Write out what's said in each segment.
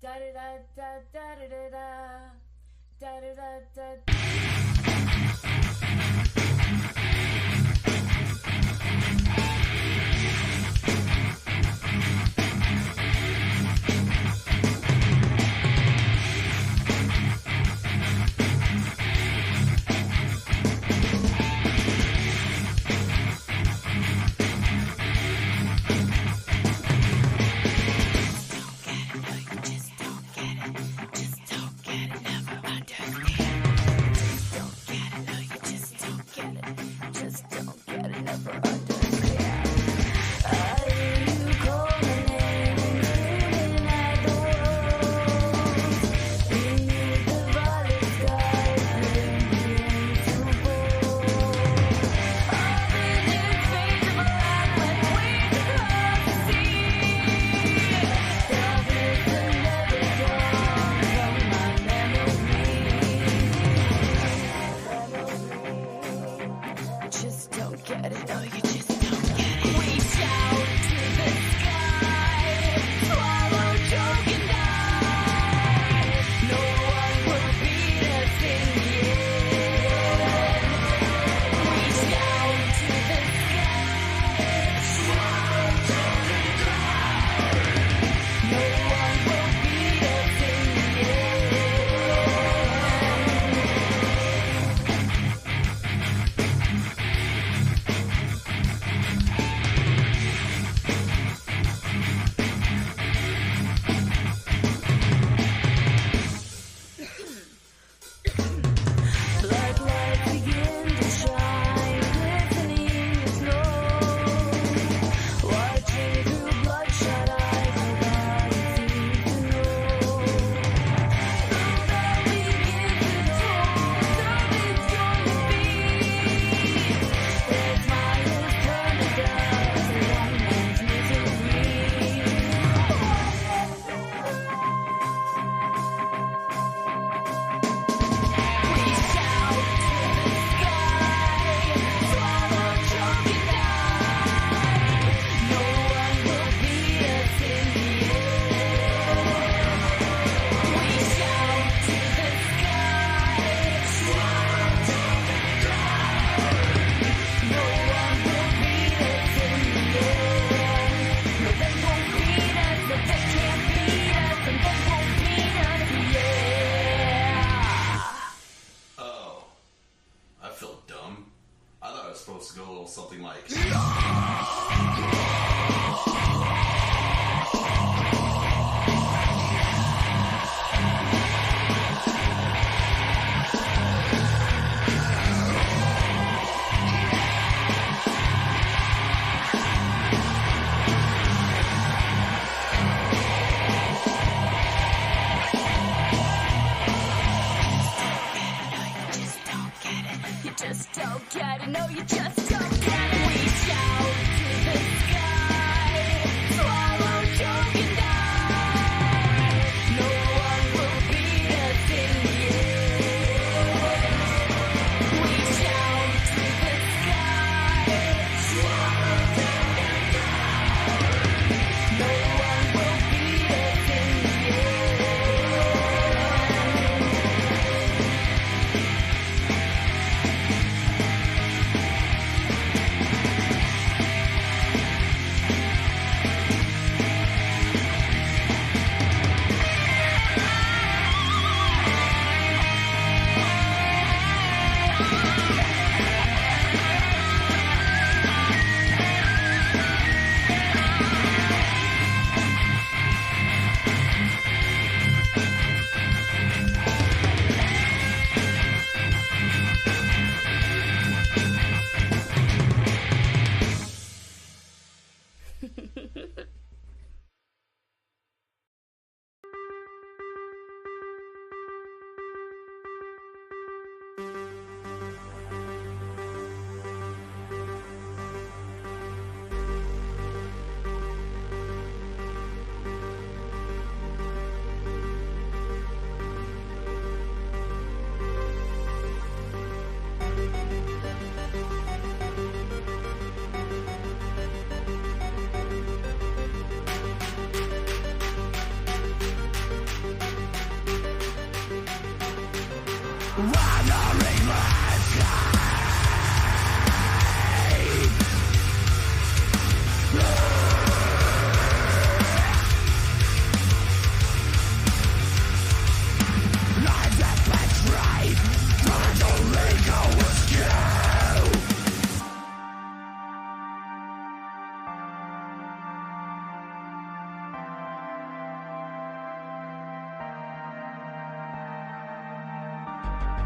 Da da da da da da da da da da da.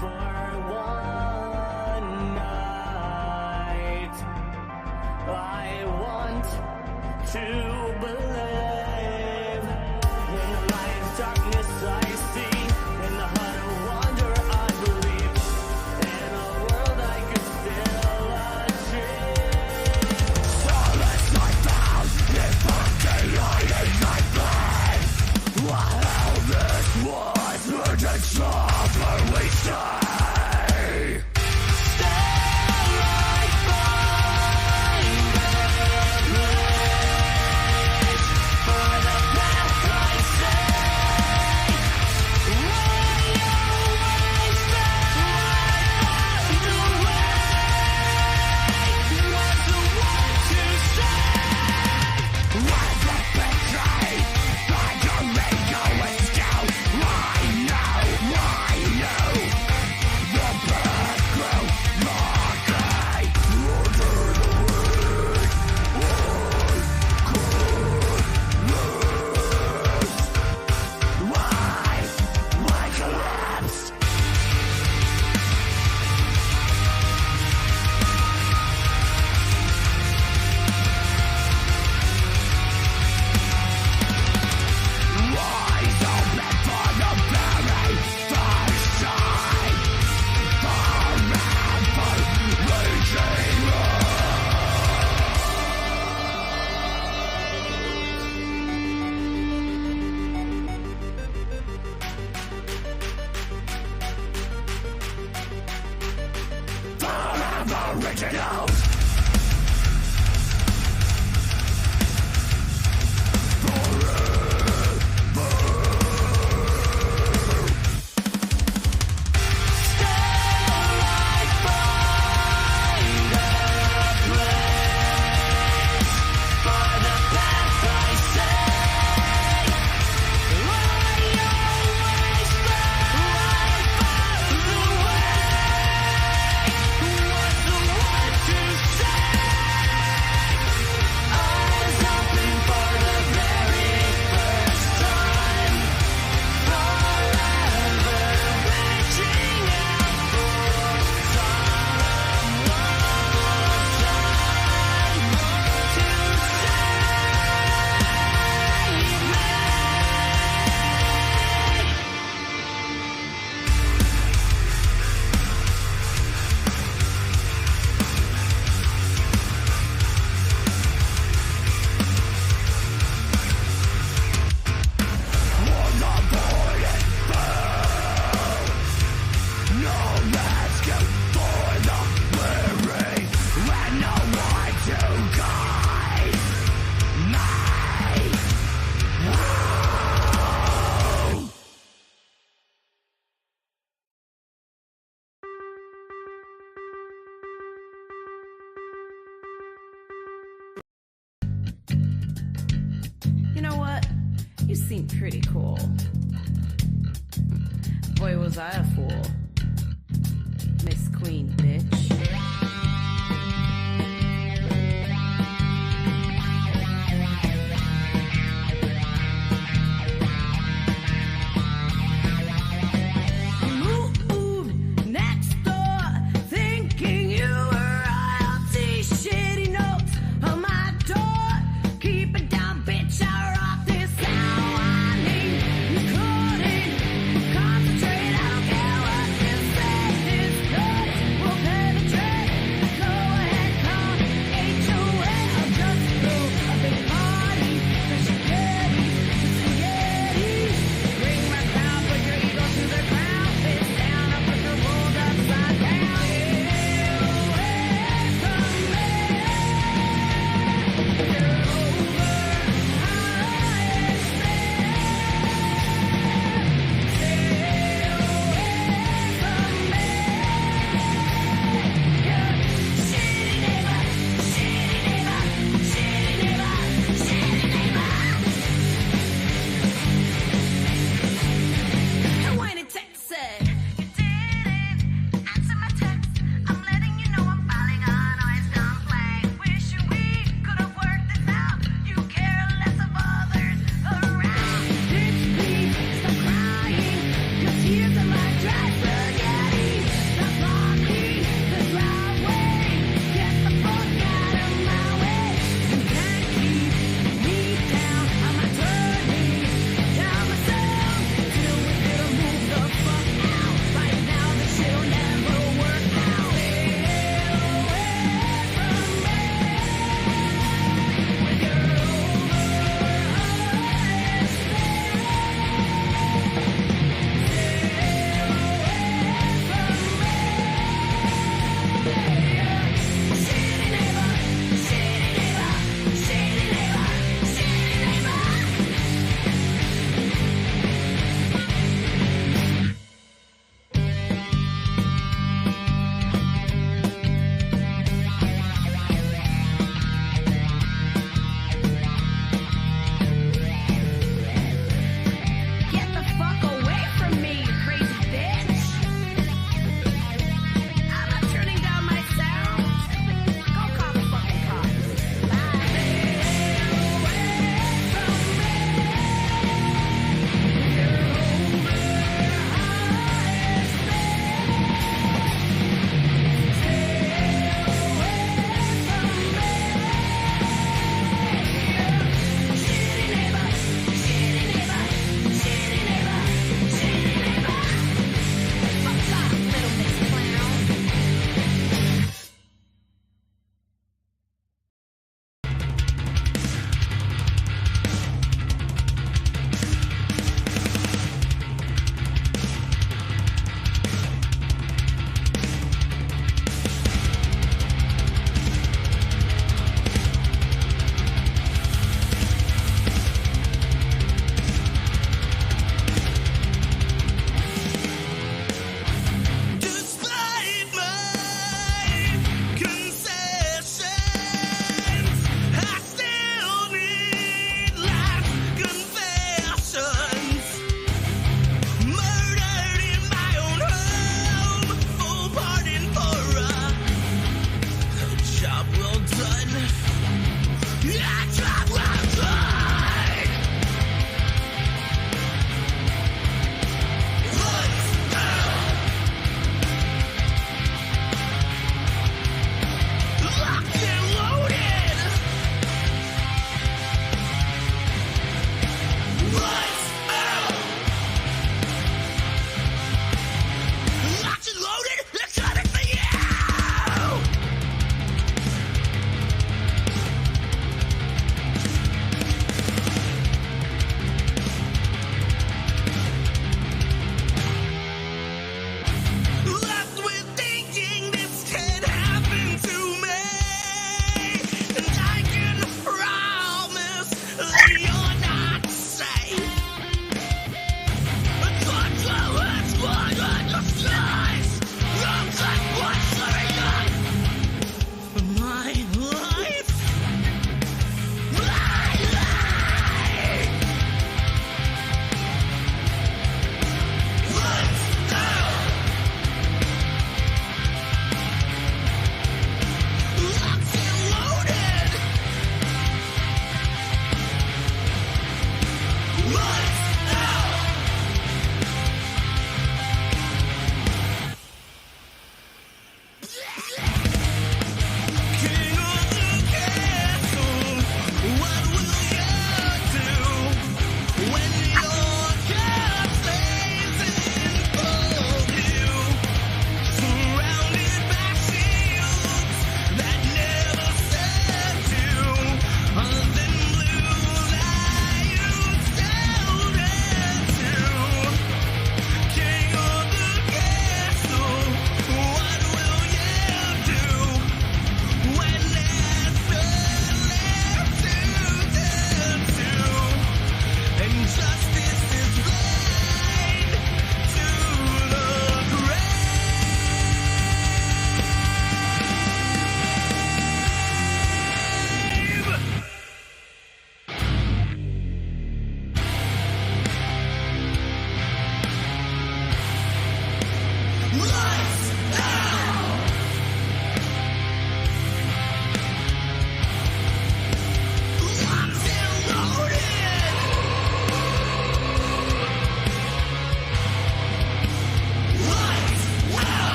for one night. I want to believe in the light of darkness I see, in the heart of wonder I believe, in a world I could still achieve. Solace I found in the light in my blood. While this was urgent suffer we stay. Originals. You know what? You seem pretty cool. Boy, was I a fool. Miss Queen, bitch. Penetrate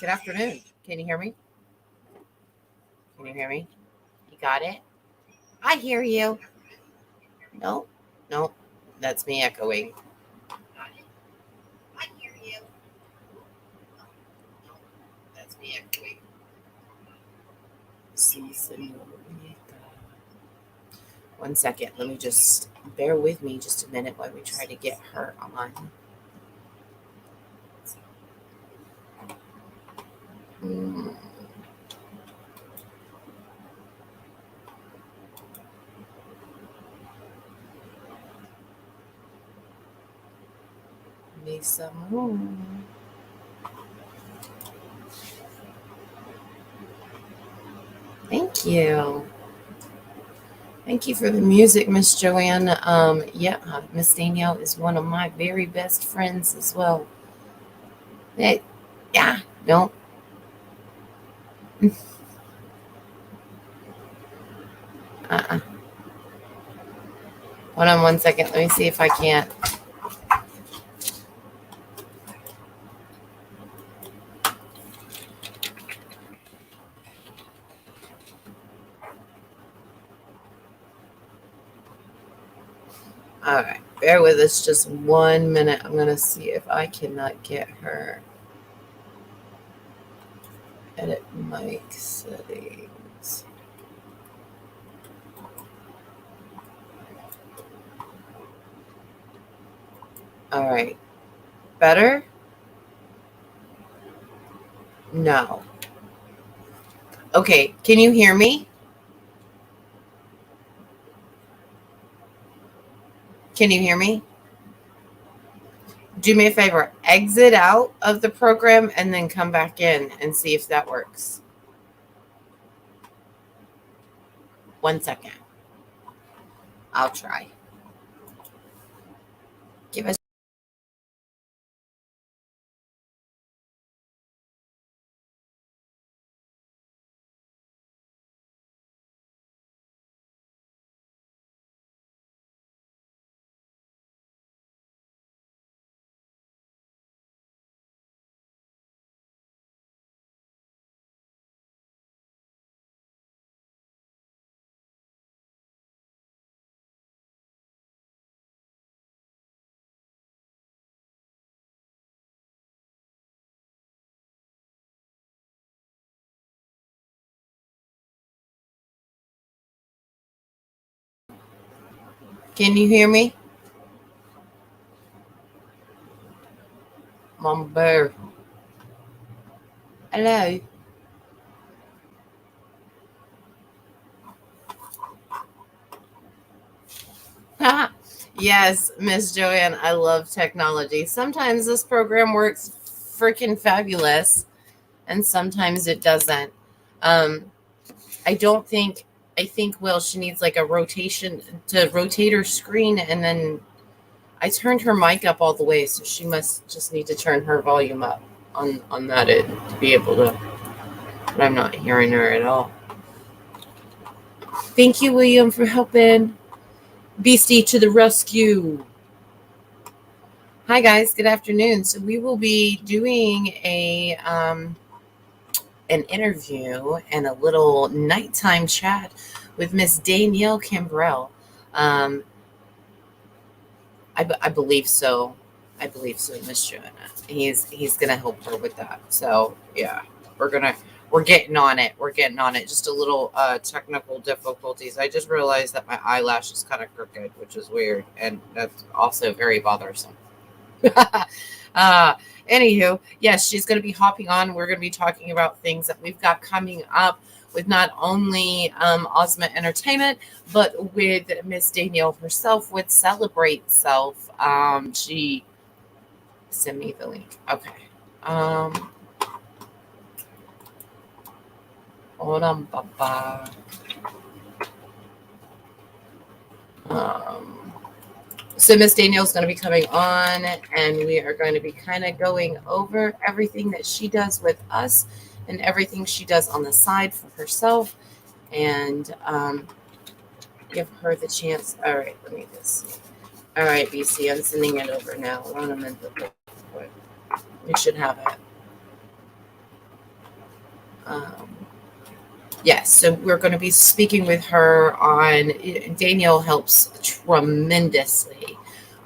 Good afternoon. Can you hear me? Can you hear me? You got it? I hear you. No, no, that's me echoing. I hear you. No, that's me echoing. Sí, señorita. 1 second. Let me just bear with me just a minute while we try to get her on. Need some room. Thank you. Thank you for the music, Miss Joanne. Miss Danielle is one of my very best friends as well. No. Hold on 1 second. Let me see if I can't. All right. Bear with us just 1 minute. I'm going to see if I cannot get her. Edit mic settings. All right. Better? No. Okay. Can you hear me? Can you hear me? Do me a favor. Exit out of the program and then come back in and see if that works. 1 second. I'll try. Give us. Can you hear me? Mom Bear. Hello. Yes, Miss Joanne, I love technology. Sometimes this program works freaking fabulous, and sometimes it doesn't. Um, I don't think. I think Will she needs like a rotation to rotate her screen, and then I turned her mic up all the way, so she must just need to turn her volume up on that end to be able to. But I'm not hearing her at all. Thank you, William, for helping. Beastie to the rescue. Hi guys, good afternoon. So we will be doing an interview and a little nighttime chat with Miss Danielle Kimbrell. Um, I believe so. I believe so, Miss Joanna. He's gonna help her with that. So yeah, we're getting on it. We're getting on it. Just a little technical difficulties. I just realized that my eyelash is kind of crooked, which is weird, and that's also very bothersome. uh, Anywho, yes, she's going to be hopping on. We're going to be talking about things that we've got coming up with not only Osment Entertainment, but with Miss Danielle herself with Celebrate Self. She sent me the link. Okay. Hold on, Baba. So Miss Danielle's going to be coming on, and we are going to be kind of going over everything that she does with us and everything she does on the side for herself, and give her the chance. All right, let me just. All right, BC, I'm sending it over now. Run a minute. We should have it. Yes, so we're going to be speaking with her on. Danielle helps tremendously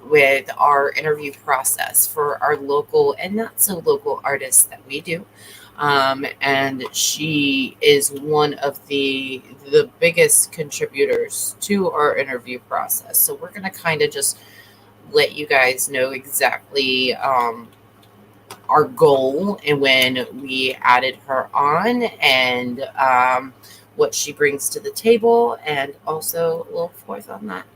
with our interview process for our local and not so local artists that we do. And she is one of the biggest contributors to our interview process. So we're going to kind of just let you guys know exactly our goal and when we added her on, and what she brings to the table, and also a little forth on that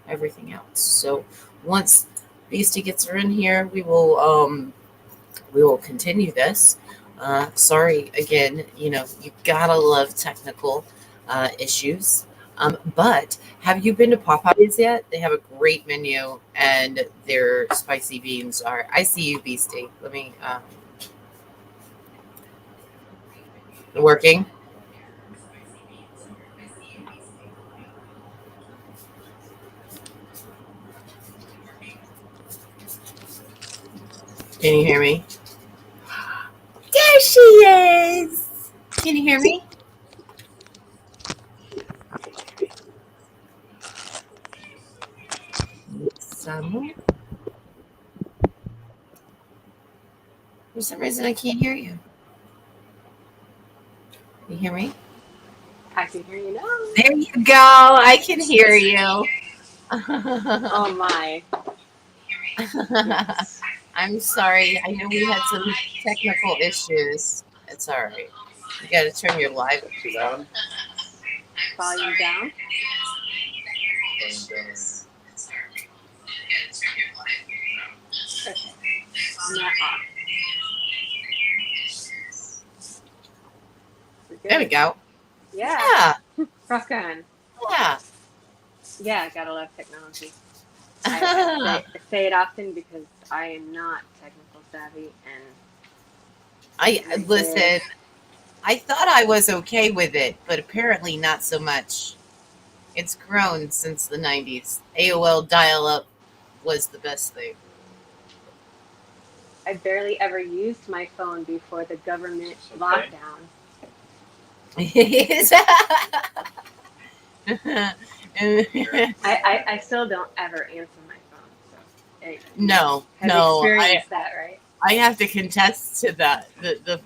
everything else. So once Beastie gets her in here, we will continue this. Sorry again, you gotta love technical issues. But have you been to Popeyes yet? They have a great menu, and their spicy beans are. I see you, Beastie. Let me. Working. Can you hear me? There she is. Can you hear me? Some. For some reason, I can't hear you. You hear me? I can hear you now. There you go. I can hear you. Oh my. Yes. I'm sorry. I know we had some technical issues. It's all right. You got to turn your live Too loud? Volume down. Okay. Now off. We're There we good. go. Yeah. Yeah. Rock on. Yeah. Yeah, gotta love technology. I say it often because I am not technical savvy, and I I did. listen. I thought I was okay with it, but apparently not so much. It's grown since the 90s. AOL dial-up was the best thing. I barely ever used my phone before the government lockdown. I still don't ever answer my phone, so No, have no, experienced that, right? I have to contest to that. The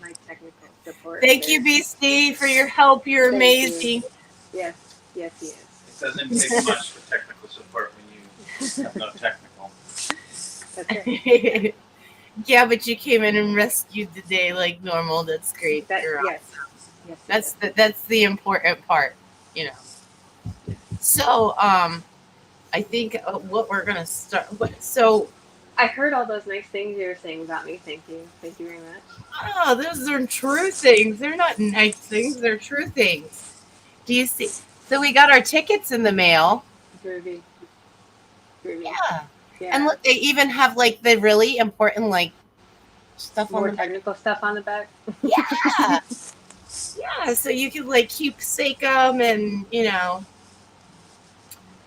My technical support. Thank you, BC, for your help. You're Thank amazing. you. Yes, yes, he is. It doesn't take much for technical support when you have no technical. That's it. Yeah, but you came in and rescued the day like normal. That's great. You're Yes, awesome. yes. That's the important part, you know. So, I think what we're gonna start. So, I heard all those nice things you were saying about me. Thank you. Thank you very much. oh, those are true things. They're not nice things. They're true things. Do you see? So we got our tickets in the mail. Groovy. Groovy. Yeah. Yeah. And look, they even have like the really important like stuff on More the back. technical stuff on the back. Yeah. Yeah. So you could like keepsake them, and you know,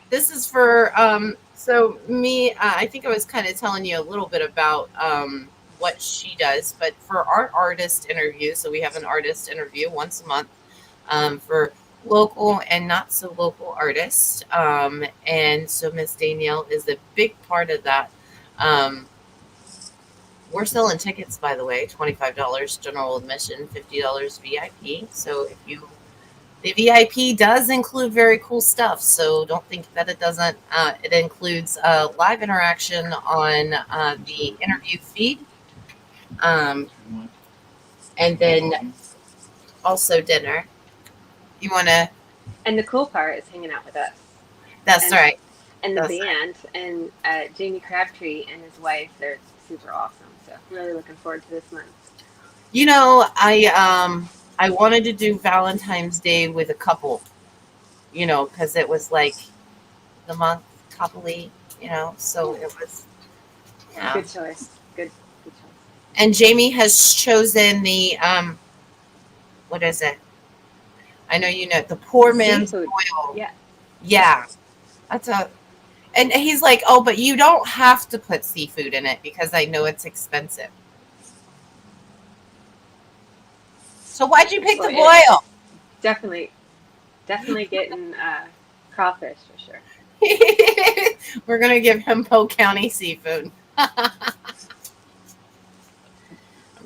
this is for so me. I think I was kind of telling you a little bit about what she does, but for our artist interview, so we have an artist interview once a month for local and not so local artists. And so Miss Danielle is a big part of that. Um, we're selling tickets, by the way, $25 general admission, $50 VIP. So if you, the VIP does include very cool stuff. So don't think that it doesn't. It includes live interaction on the interview feed. And then also dinner. You want to? And the cool part is hanging out with us. That's And- right. And the That's band and Jamie Crabtree and his wife, they're super awesome. So really looking forward to this month. You know, I wanted to do Valentine's Day with a couple, you know, because it was like the month coupley, you know, so it was, yeah. Good choice. Good choice. And Jamie has chosen the what is it? I know you know the poor man's Seafood. oil. Yeah. Yeah, that's a. And he's like, oh, but you don't have to put seafood in it because I know it's expensive. So why'd you pick the boil? Definitely getting crawfish for sure. We're gonna give him Polk County seafood. I'm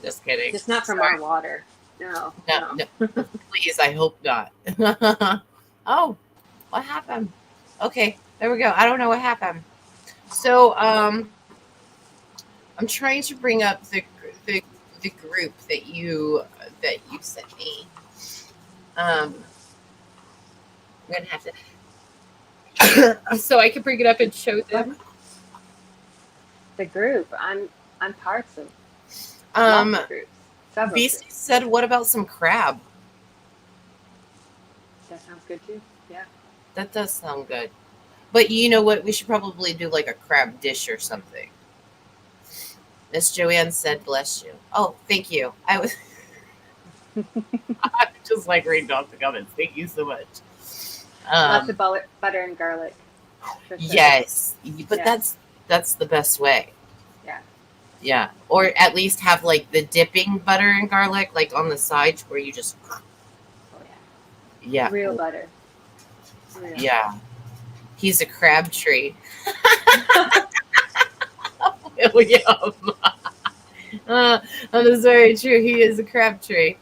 just kidding. Just not from Sorry. our water. No. No. Please, I hope not. Oh, what happened? Okay, there we go. I don't know what happened. So, I'm trying to bring up the group that you sent me. I'm gonna have to, so I can bring it up and show them. The group. I'm parts of lots of groups. Several Beast groups. said, "What about some crab?" That sounds good too. Yeah. That does sound good. But you know what? We should probably do like a crab dish or something. Miss Joanne said, "Bless you." Oh, thank you. I was I'm just like reading off the comments. Thank you so much. Lots of butter and garlic. For sure. Yes, but Yeah. that's the best way. Yeah. Yeah, or at least have like the dipping butter and garlic like on the sides where you just Oh yeah. yeah Real butter. Real. yeah. He's a crab tree. William. That is very true. He is a crab tree.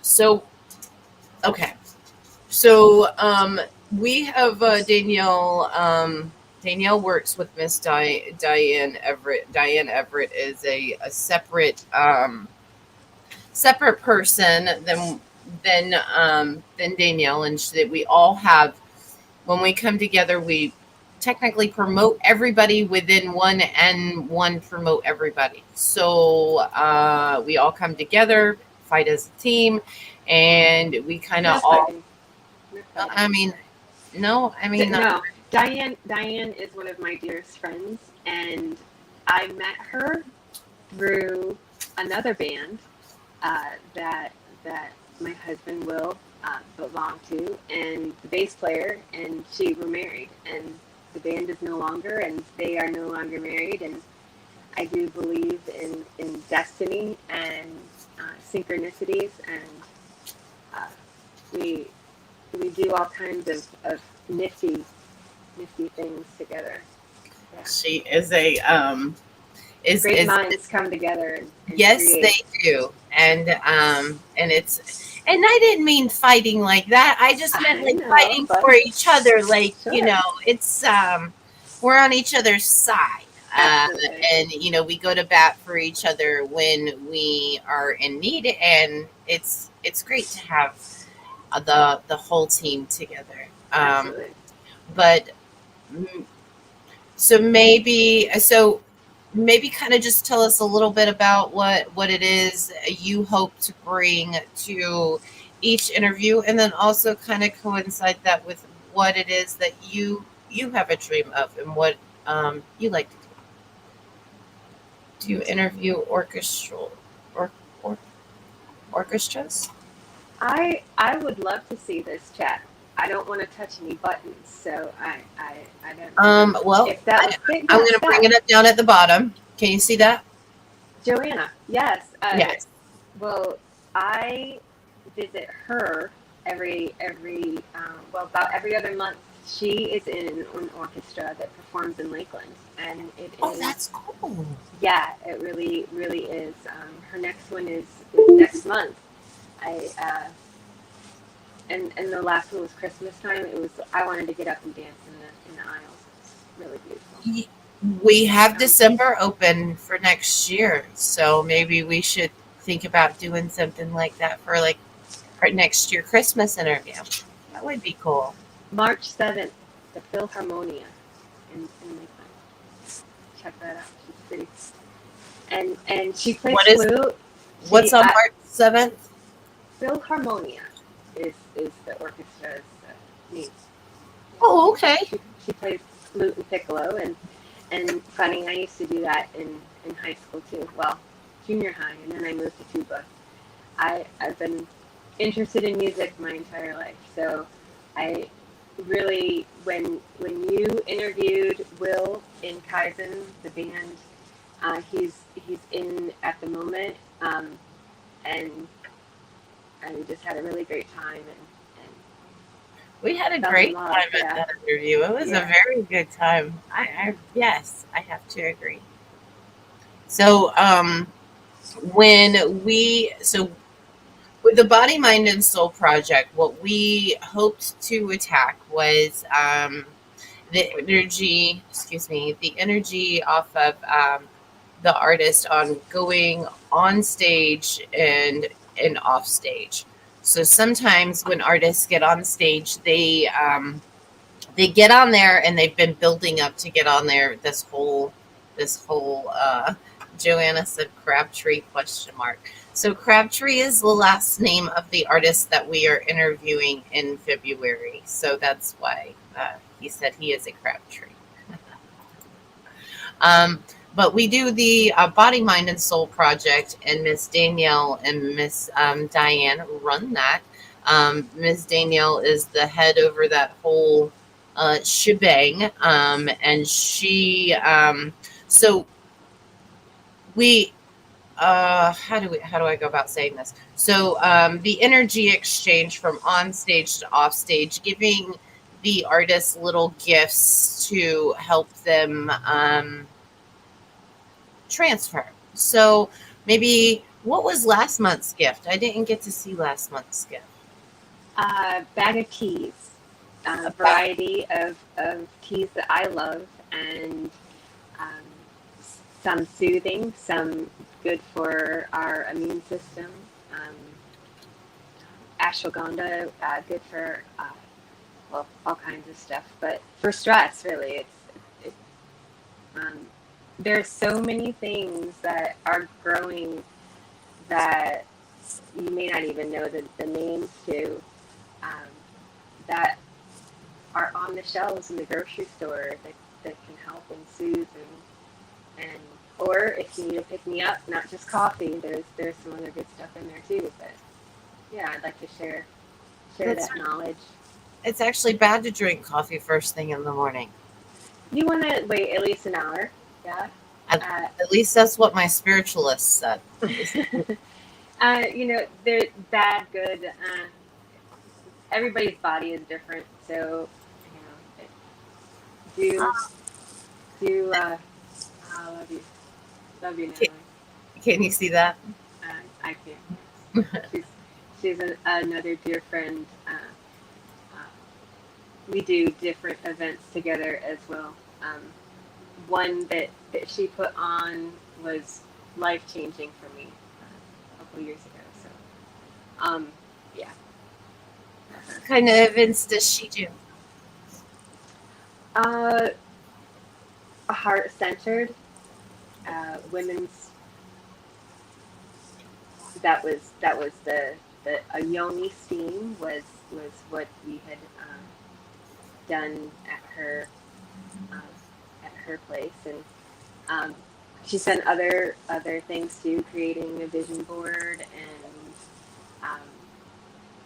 So, okay. So we have Danielle. Danielle works with Miss Diane Everett. Diane Everett is a separate separate person than Danielle, and we all have, when we come together, we technically promote everybody within one, and one promote everybody. So we all come together, fight as a team, and we kind No of all. fighting. No fighting. I mean, no, I mean, No. Diane is one of my dearest friends, and I met her through another band that my husband Will belonged to, and the bass player and she were married, and the band is no longer, and they are no longer married, and I do believe in destiny and synchronicities, and we do all kinds of nifty things together. Yeah. she is a Great minds come together and yes, create. they do, and I didn't mean fighting like that. I just meant like fighting for each other, like Sure. it's we're on each other's side, and we go to bat for each other when we are in need, and it's great to have the whole team together. Absolutely. But so maybe kind of just tell us a little bit about what it is you hope to bring to each interview, and then also kind of coincide that with what it is that you have a dream of, and what you like to do. Do you interview orchestral or orchestras? I would love to see this chat. I don't want to touch any buttons, so I don't. Well, If that was big, I'm going to bring it up down at the bottom. Can you see that? Joanna, yes. Yes. Well, I visit her about every other month. She is in an orchestra that performs in Lakeland, and it Oh, is. that's cool. Yeah, it really is. Her next one is next month. And the last one was Christmas time. I wanted to get up and dance in the aisles. It's really beautiful. We have December open for next year, so maybe we should think about doing something like that for like our next year Christmas interview. That would be cool. March 7th, the Philharmonia in Lakeland. Check that out. She's pretty. And she plays flute. What's on March 7th? Philharmonia is the orchestra's name. Oh, okay. She plays flute and piccolo, and funny, I used to do that in high school too. Well, junior high, and then I moved to tuba. I've been interested in music my entire life, so I really, when you interviewed Will in Kaizen, the band, he's in at the moment, and we just had a really great time, and we had a great time at that interview. It was a very good time. Yes, I have to agree. So with the Body, Mind, and Soul project, what we hoped to attack was the energy off of the artist on going on stage and off stage. So sometimes when artists get on stage, they get on there, and they've been building up to get on there this whole Joanna said Crabtree ? So Crabtree is the last name of the artist that we are interviewing in February. So that's why he said he is a Crabtree. But we do the Body, Mind, and Soul project, and Miss Danielle and Miss Diane run that. Miss Danielle is the head over that whole shebang, and she. So we. How do I go about saying this? So the energy exchange from on stage to off stage, giving the artists little gifts to help them transfer. So maybe, what was last month's gift? I didn't get to see last month's gift. Bag of teas, a variety of teas that I love, and um, some soothing, some good for our immune system. Um, Ashwagandha, good for well, all kinds of stuff, but for stress, really, it's um, there's so many things that are growing that you may not even know the names to, um, that are on the shelves in the grocery store that can help and soothe and or if you need to pick me up, not just coffee, there's some other good stuff in there too. But yeah, I'd like to share That's that knowledge. It's actually bad to drink coffee first thing in the morning. You want to wait at least an hour, yeah. At least that's what my spiritualist said. They're bad, good. Everybody's body is different, so do. I love you, Natalie. Can you see that? I can't. She's another dear friend. We do different events together as well. One that she put on was life changing for me a couple years ago. So, yeah. What kind of events does she do? Heart centered, women's. That was the a yoni steam was what we had done at her place, and she's done other things too, creating a vision board, and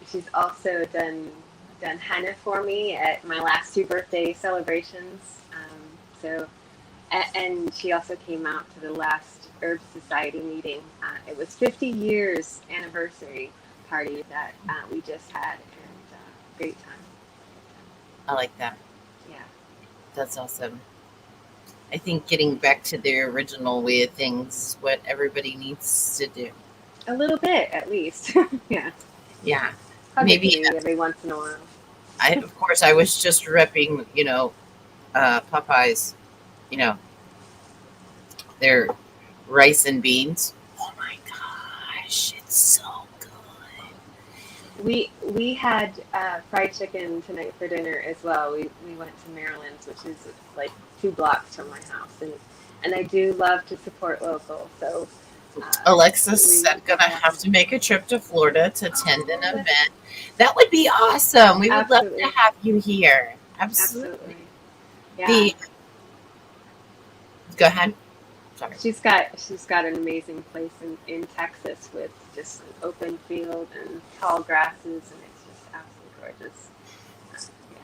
she's also done henna for me at my last 2 birthday celebrations. And she also came out to the last Herb Society meeting. It was 50 years anniversary party that we just had, and great time. I like that. Yeah. That's awesome. I think getting back to the original way of things is what everybody needs to do. A little bit, at least. Yeah. Yeah. Maybe every once in a while. Of course, I was just repping, Popeyes, their rice and beans. Oh my gosh, it's so good. We had fried chicken tonight for dinner as well. We went to Maryland's, which is like 2 blocks from my house, and I do love to support local. So Alexis said gonna have to make a trip to Florida to attend an event. That would be awesome. We would love to have you here. Absolutely. Yeah. Go ahead. Sorry. She's got an amazing place in Texas with just an open field and tall grasses, and it's just absolutely gorgeous. Yeah.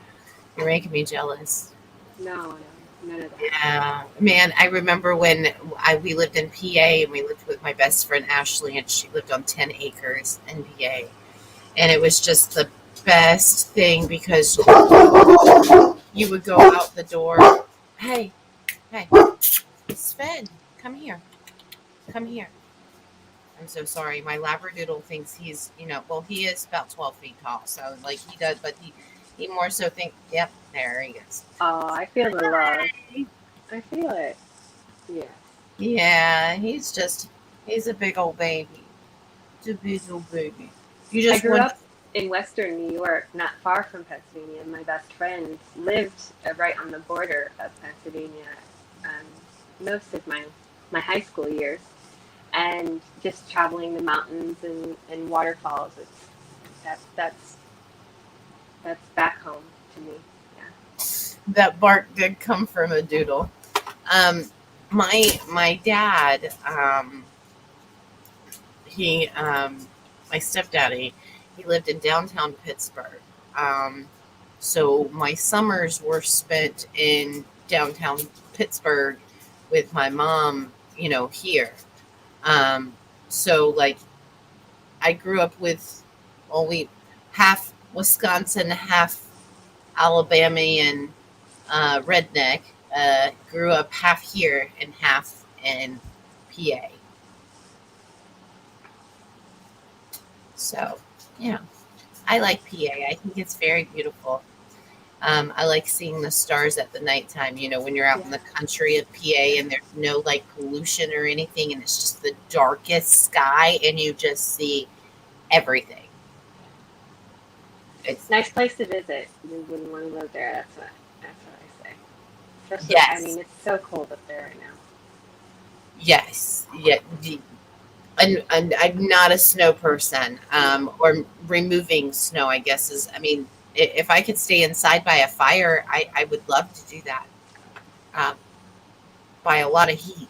You're making me jealous. No, none of that. Yeah, man, I remember when we lived in PA, and we lived with my best friend Ashley, and she lived on 10 acres in PA, and it was just the best thing because you would go out the door. Hey, Sven, come here. I'm so sorry. My Labradoodle thinks he's, he is about 12 feet tall, so like he does, but he more so think, yep, there he is. Oh, I feel the love. I feel it. Yeah. Yeah, he's a big old baby. He's a big old baby. I grew up in Western New York, not far from Pennsylvania. My best friend lived right on the border of Pennsylvania most of my high school years, and just traveling the mountains and waterfalls. That's back home to me. Yeah. That bark did come from a doodle. My dad, my stepdaddy, he lived in downtown Pittsburgh. So my summers were spent in downtown Pittsburgh with my mom, here. So like I grew up with only half Wisconsin, half Alabama and redneck. Grew up half here and half in PA. So, yeah, I like PA. I think it's very beautiful. I like seeing the stars at the nighttime, when you're out in Yeah. the country of PA and there's no like pollution or anything, and it's just the darkest sky and you just see everything. It's Nice place to visit. You wouldn't want to live there. That's what I say. Especially, I yes, mean, it's so cold up there right now. yes, yeah. And I'm not a snow person, or removing snow, I guess is, I mean, if I could stay inside by a fire, I would love to do that. Um, by a lot of heat.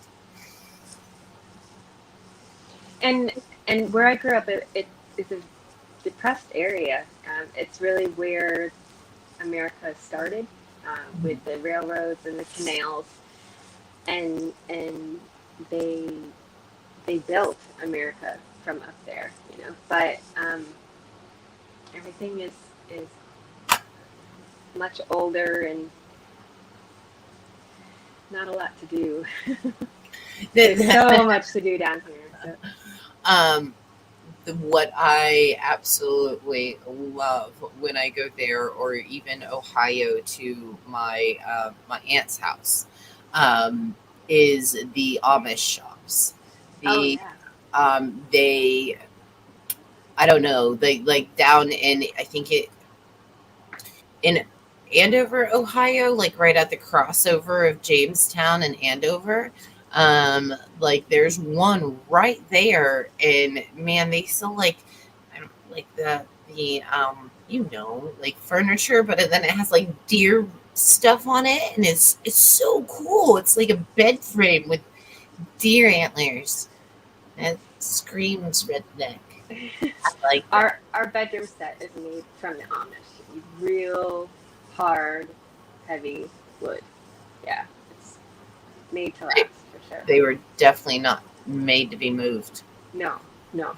And and where I grew up, it is a depressed area. It's really where America started, with the railroads and the canals, and they they built America from up there, But everything is much older and not a lot to do. There's so much to do down here. So. um, what I absolutely love when I go there, or even Ohio to my aunt's house, is the Amish shops. Oh The yeah. they I don't know, they like down in, I think it in Andover, Ohio, like right at the crossover of Jamestown and Andover. Like there's one right there, and man, they sell like, I don't like the like furniture, but then it has like deer stuff on it, and it's so cool. It's like a bed frame with deer antlers. It screams redneck. I like it. Our bedroom set is made from the Amish. Real hard, heavy wood. Yeah, it's made to last for sure. They were definitely not made to be moved. No, no.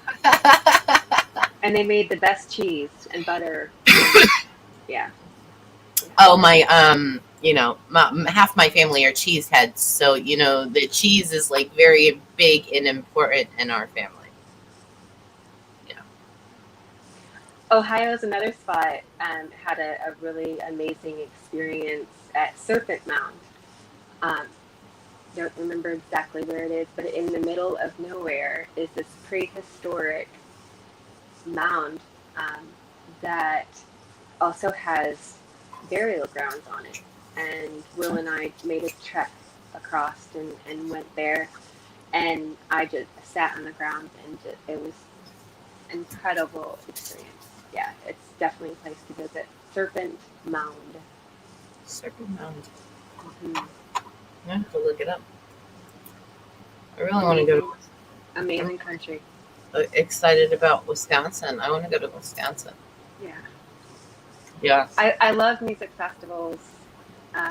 And they made the best cheese and butter. Yeah. Oh my, half my family are cheeseheads, so the cheese is like very big and important in our family. Yeah. Ohio's another spot. Had a really amazing experience at Serpent Mound. Don't remember exactly where it is, but in the middle of nowhere is this prehistoric mound, that also has burial grounds on it. And Will and I made a trek across and went there, and I just sat on the ground, and it was an incredible experience. Yeah, it's definitely a place to visit. Serpent Mound. Serpent Mound. Mhm. I have to look it up. I really want to go to. Amazing country. Excited about Wisconsin. I want to go to Wisconsin. Yeah. Yeah. I love music festivals. Um,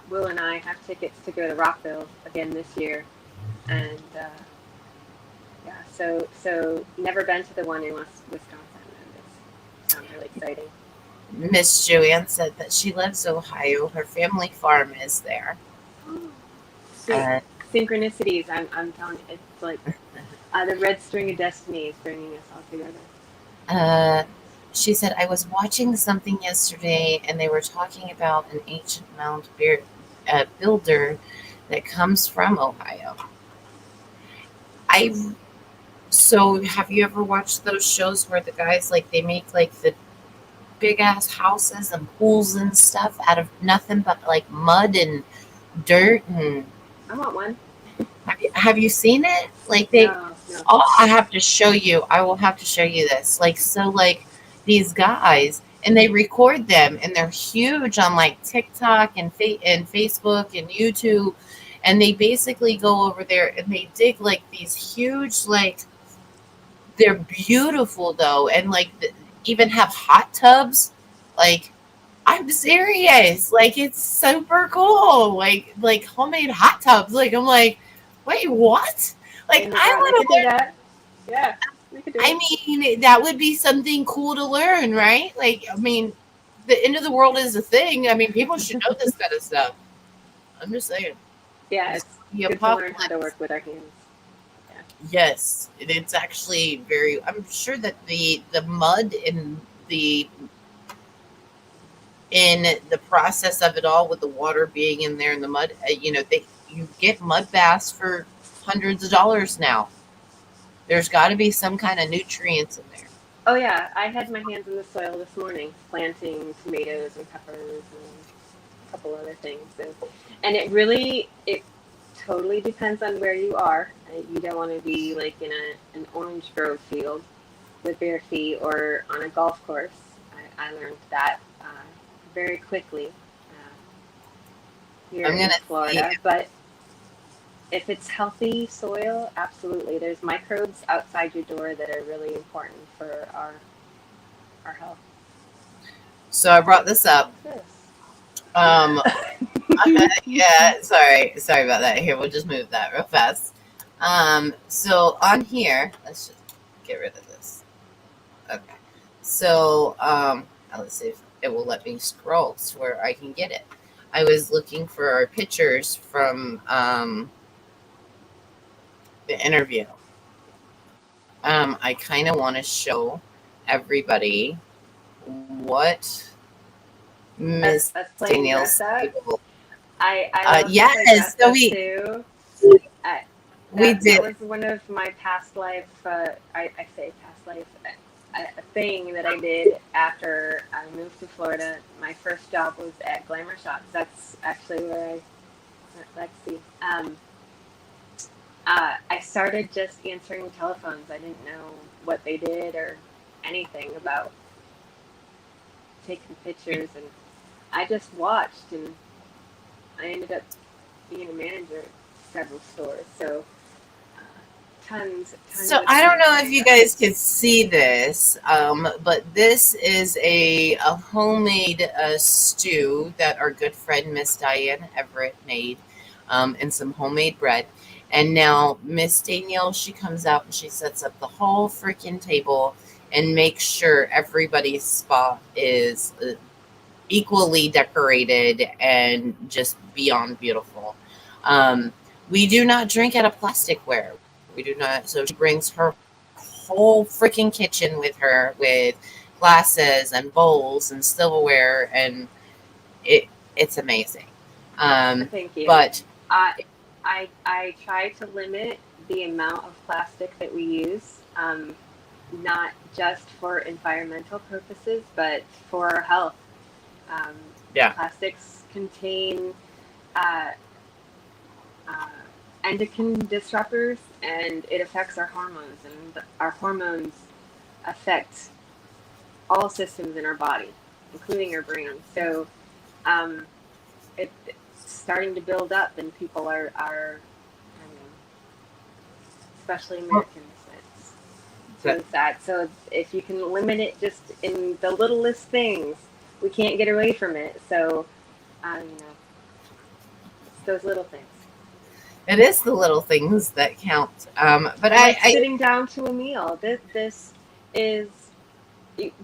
Will and I have tickets to go to Rockville again this year, and yeah, so never been to the one in Wisconsin, and it sounds really exciting. Miss Joanne said that she loves Ohio. Her family farm is there. Uh, Synchronicities. I'm telling you, it's like the red string of destiny is bringing us all together. she said, I was watching something yesterday, and they were talking about an ancient mound builder that comes from Ohio. So have you ever watched those shows where the guys like they make like the big ass houses and pools and stuff out of nothing but like mud and dirt? And I want one. have you seen it? Like they No. Oh, I have to show you. I will have to show you this. Like these guys, and they record them, and they're huge on like TikTok and Facebook and YouTube, and they basically go over there and they dig like these huge, like they're beautiful though, and like even have hot tubs. Like I'm serious. Like it's super cool. Like homemade hot tubs. Like I'm like, wait, what? Like I want to do that. Yeah, we could do I mean, that would be something cool to learn, right? Like, I mean, the end of the world is a thing. I mean, people should know this kind of stuff. I'm just saying. Yeah, it's The good to learn how apocalypse. to work with our hands. Yes, it's actually very. I'm sure that the mud the in the process of it all, with the water being in there and the mud, they you get mud baths for hundreds of dollars now. There's got to be some kind of nutrients in there. Oh yeah, I had my hands in the soil this morning, planting tomatoes and peppers and a couple other things, and it totally depends on where you are. You don't want to be like in an orange grove field with bare feet or on a golf course. I learned that very quickly here I'm in gonna see. Florida. But if it's healthy soil, absolutely. There's microbes outside your door that are really important for our health. So I brought this up. What's Um, yeah, sorry about that. Here, we'll just move that real fast. So on here, let's just get rid of this. Okay. So, let's see if it will let me scroll to where I can get it. I was looking for our pictures from the interview. I kind of want to show everybody what Miss Us playing Danielle's dress up. capable. I love to play Yes, dress so up too. I, we that did. was one of my past life. I say past life. A thing that I did after I moved to Florida. My first job was at Glamour Shops. That's actually where let's see. I started just answering telephones. I didn't know what they did or anything about taking pictures, and I just watched, and I ended up being a manager at several stores. So tons So of I don't know if experience you with that. guys could see this, but this is a homemade stew that our good friend Miss Diane Everett made, and some homemade bread. And now Miss Danielle, she comes out and she sets up the whole freaking table and makes sure everybody's spot is equally decorated and just beyond beautiful. Um, we do not drink out of plasticware. We do not. So she brings her whole freaking kitchen with her, with glasses and bowls and silverware, and it's amazing. Thank you. But I I try to limit the amount of plastic that we use, not just for environmental purposes, but for our health. Um, yeah, Plastics contain uh, uh, endocrine disruptors, and it affects our hormones, and our hormones affect all systems in our body, including our brain. So um, it's starting to build up, and people are I don't know, especially Americans. It's really sad. So if you can limit it just in the littlest things, we can't get away from it. So, it's those little things. it is the little things that count. But Like I sitting down to a meal. This is,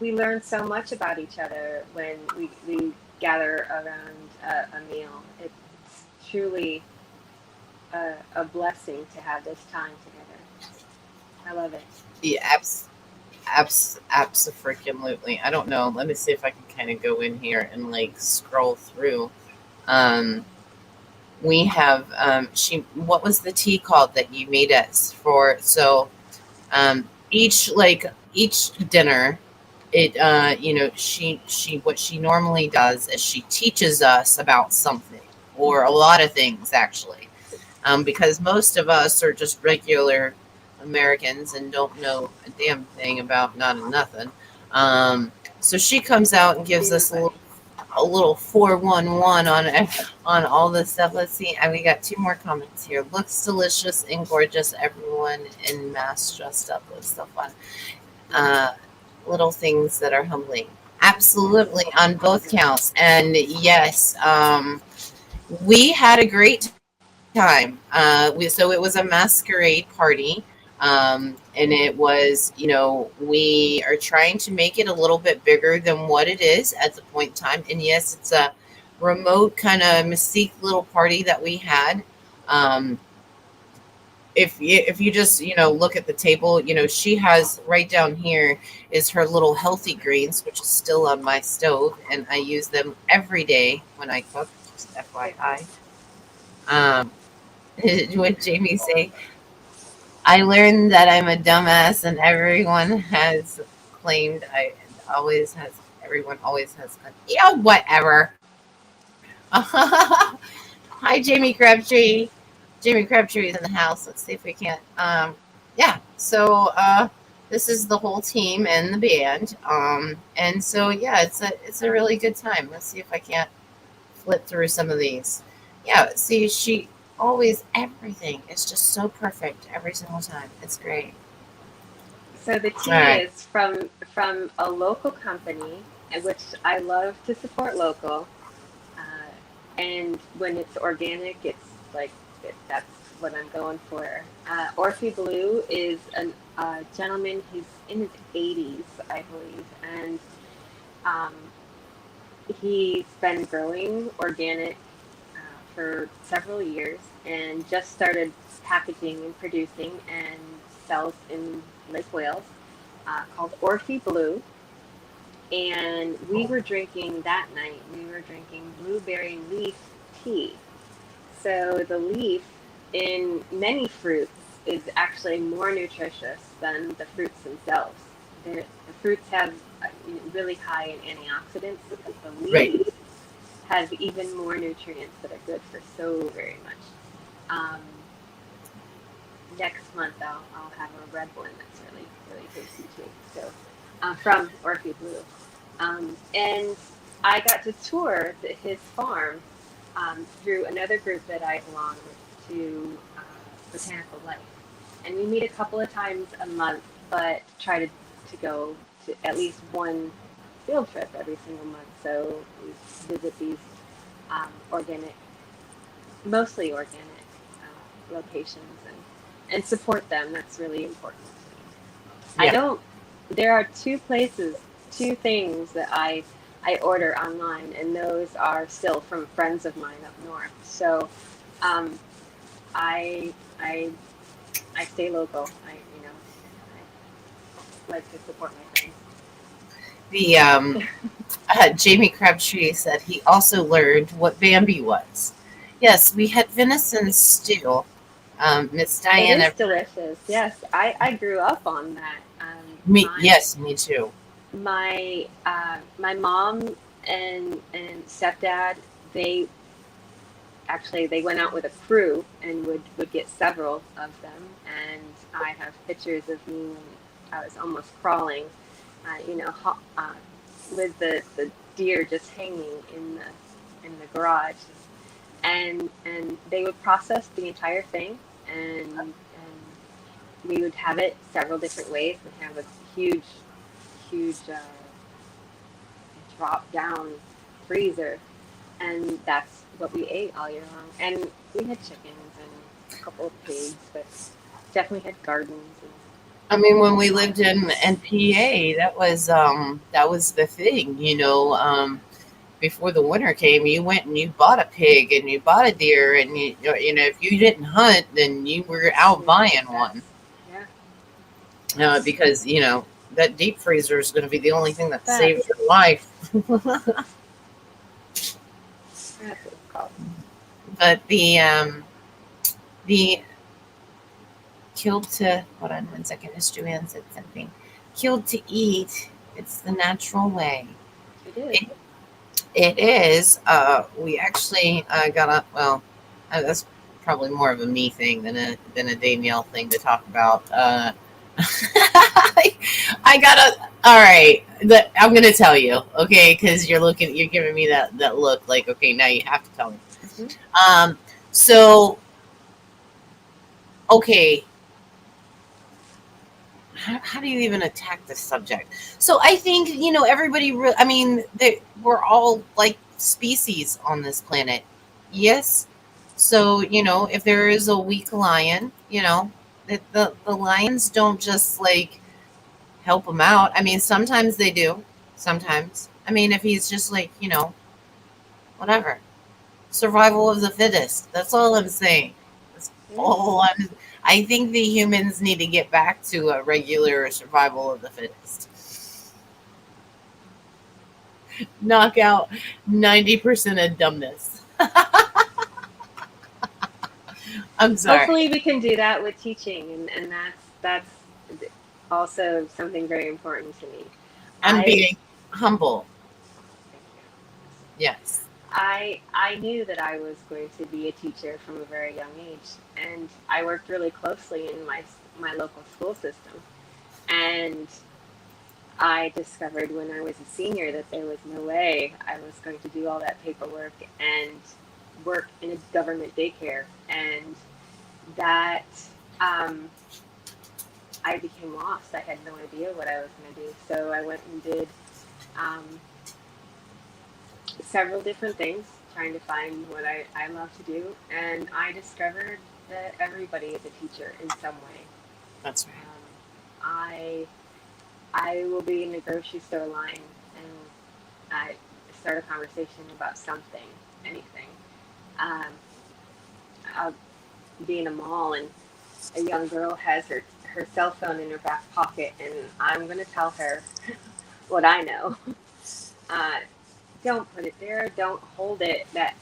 we learn so much about each other when we gather around a meal. It's truly a blessing to have this time together. I love it. yeah, absolutely. I don't know. Let me see if I can kind of go in here and like scroll through. Um, we have she. What was the tea called that you made us for? So each dinner, it she what she normally does is she teaches us about something, or a lot of things actually, because most of us are just regular Americans and don't know a damn thing about not a nothing. So she comes out and gives Peanut us butter. a little 411 on all this stuff. Let's see, and we got two more comments here. Looks delicious and gorgeous. Everyone in mass dressed up with stuff on. Uh, Little things that are humbling. Absolutely, on both counts. And yes, we had a great time. So it was a masquerade party. And it was, we are trying to make it a little bit bigger than what it is at the point in time. And yes, it's a remote kind of mystique little party that we had. Um, if you just look at the table, she has right down here is her little healthy greens, which is still on my stove, and I use them every day when I cook. Just FYI. Um, what Jamie say? I learned that I'm a dumbass, and everyone has claimed I always has. Everyone always has. Yeah, whatever. Hi, Jamie Crabtree. Jamie Crabtree is in the house. Let's see if we can't. Yeah. So this is the whole team and the band. And so yeah, it's a really good time. Let's see if I can't flip through some of these. Yeah. See, she always everything is just so perfect every single time. It's great. So the All tea right. is from a local company, which I love to support local. And when it's organic, it's like that's what I'm going for. Orphe Blue is a gentleman. He's in his 80s, I believe, and um, he's been growing organic for several years and just started packaging and producing and sells in Lake Wales, called Orphe Blue. And we were drinking that night, we were drinking blueberry leaf tea. So the leaf in many fruits is actually more nutritious than the fruits themselves. The fruits have really high in antioxidants, but the Right. leaf has even more nutrients that are good for so very much. Um, Next month I'll have a red one that's really really tasty too. So from Orphe Blue, and I got to tour his farm through another group that I belong with to Botanical Life, and we meet a couple of times a month, but try to go to at least one field trip every single month. So we visit these organic, mostly organic locations and support them. That's really important to me. I Yeah. don't. There are two things that I order online, and those are still from friends of mine up north. So um, I I I stay local. I like to support my friends. The Jamie Crabtree said he also learned what Bambi was. Yes, we had venison stew. Miss It Diana, is delicious. Yes, I grew up on that. yes, me too. My mom and stepdad, they they went out with a crew and would get several of them. And I have pictures of me when I was almost crawling, with the deer just hanging in the garage. And they would process the entire thing, and we would have it several different ways. We have a huge drop down freezer, and that's what we ate all year long. And we had chickens and a couple of pigs, but definitely had gardens and I mean, when we lots lived of in PA, that was the thing, before the winter came, you went and you bought a pig and you bought a deer, and if you didn't hunt, then you were out buying that's one, yeah, because that deep freezer is going to be the only thing that that's saves your life. that's what it's called. But the killed to hold on 1 second, Miss Joanne said something. Killed to eat. It's the natural way. It is. It, it is. We actually got up. Well, that's probably more of a me thing than a Danielle thing to talk about. I gotta. All right, I'm gonna tell you, okay? Because you're giving me that look, like, okay, now you have to tell me. Mm-hmm. So okay, how do you even attack this subject? So I think everybody. I mean, we're all like species on this planet. Yes. So if there is a weak lion, the lions don't just like help him out. I mean, sometimes they do. Sometimes. I mean, if he's just like whatever, survival of the fittest. That's all I'm saying. That's Yeah. all I'm. I think the humans need to get back to a regular survival of the fittest. Knock out 90% of dumbness. I'm sorry. Hopefully, we can do that with teaching, and that's also something very important to me. I'm I being humble. Yes. I knew that I was going to be a teacher from a very young age, and I worked really closely in my local school system. And I discovered when I was a senior that there was no way I was going to do all that paperwork and work in a government daycare, and that I became lost. I had no idea what I was going to do, so I went and did um, several different things, trying to find what I love to do, and I discovered that everybody is a teacher in some way. That's right. I will be in the grocery store line and I start a conversation about something, anything. Um, I'll be in a mall and a young girl has her cell phone in her back pocket, and I'm going to tell her what I know. Uh, don't put it there. Don't hold it. That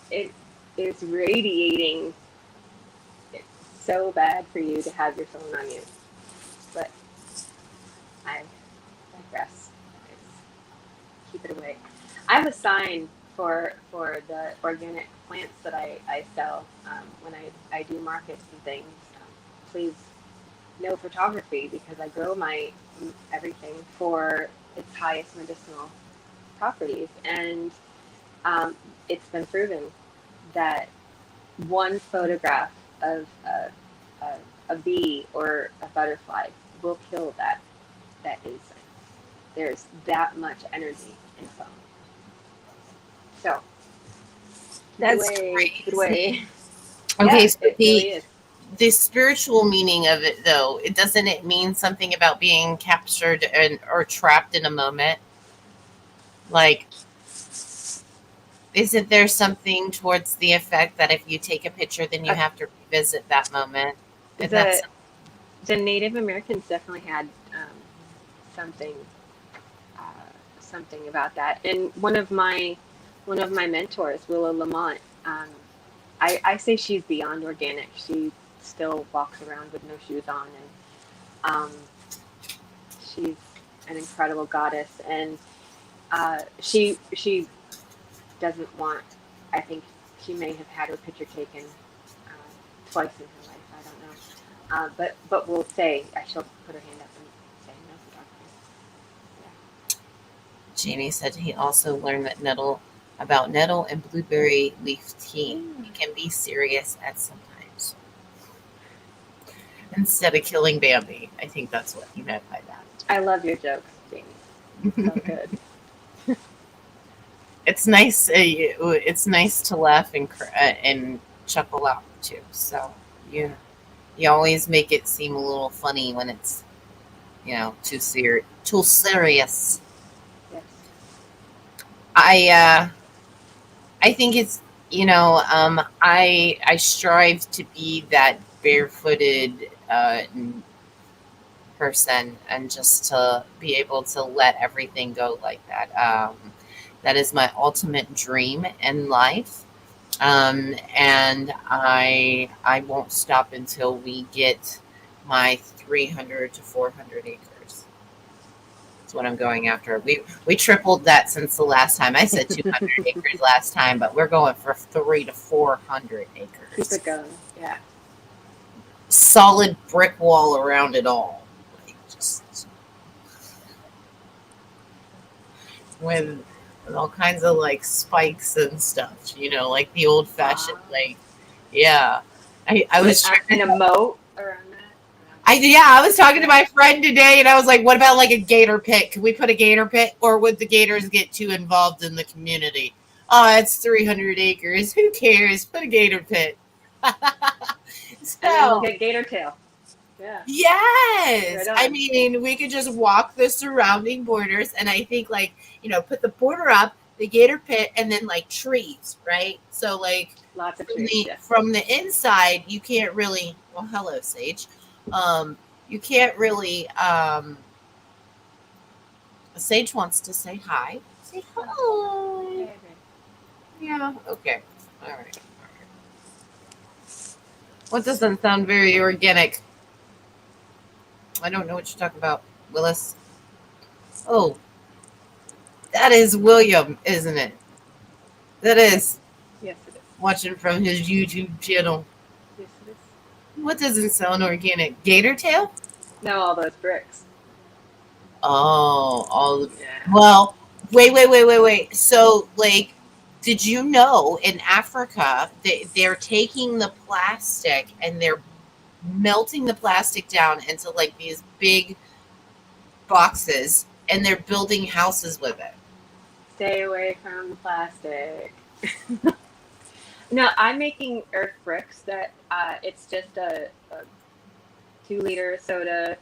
it is radiating. It's so bad for you to have your phone on you. But I digress. Keep it away. I have a sign for the organic plants that I sell when I do markets and things. Please, no photography, because I grow my everything for its highest medicinal properties, and it's been proven that one photograph of a bee or a butterfly will kill that insect. There's that much energy in phone. So That's good way, crazy. good way. Okay, Yeah, so it really is. the spiritual meaning of it, though, doesn't it mean something about being captured or trapped in a moment? Like, isn't there something towards the effect that if you take a picture, then you have to revisit that moment? Is that The Native Americans definitely had something uh, something about that. And one of my mentors, Willow Lamont, I say she's beyond organic. She still walks around with no shoes on, and she's an incredible goddess. And she doesn't want. I think she may have had her picture taken twice in her life. I don't know. But we'll say she'll put her hand up and say no photography. Jamie said he also learned that nettle and blueberry leaf tea. It can be serious at sometimes. Instead of killing Bambi. I think that's what he meant by that. I love your jokes, Jamie. So good. It's nice. It's nice to laugh and chuckle out too. So you always make it seem a little funny when it's too serious. Yes. I think it's I strive to be that barefooted person, and just to be able to let everything go like that. That is my ultimate dream in life. And I won't stop until we get my 300 to 400 acres. That's what I'm going after. We tripled that since the last time. I said 200 acres last time, but we're going for 300 to 400 acres. Keep it going. Yeah. Solid brick wall around it all. Just with all kinds of like spikes and stuff, like the old fashioned, yeah. I was in a moat around that. I was talking to my friend today, and I was like, what about like a gator pit? Can we put a gator pit, or would the gators get too involved in the community? Oh, it's 300 acres. Who cares? Put a gator pit. And then we'll get gator tail. Yeah. Yes. Right I mean, we could just walk the surrounding borders, and I think put the border up, the gator pit, and then like trees, right? So like Lots of from trees. the Yes. from the inside, you can't really. Well, hello, Sage. You can't really. Sage wants to say hi. Say hi. Okay. Yeah. Okay. All right. What doesn't sound very organic? I don't know what you're talking about, Willis. Oh, that is William, isn't it? That is Yes, it is. watching from his YouTube channel. Yes, it is. What doesn't sound organic? Gator tail? No, all those bricks. Oh, all the. Yeah. Well, wait. So, like, did you know in Africa they're taking the plastic and they're melting the plastic down into like these big boxes and they're building houses with it? Stay away from the plastic. No, I'm making earth bricks that it's just a 2 liter soda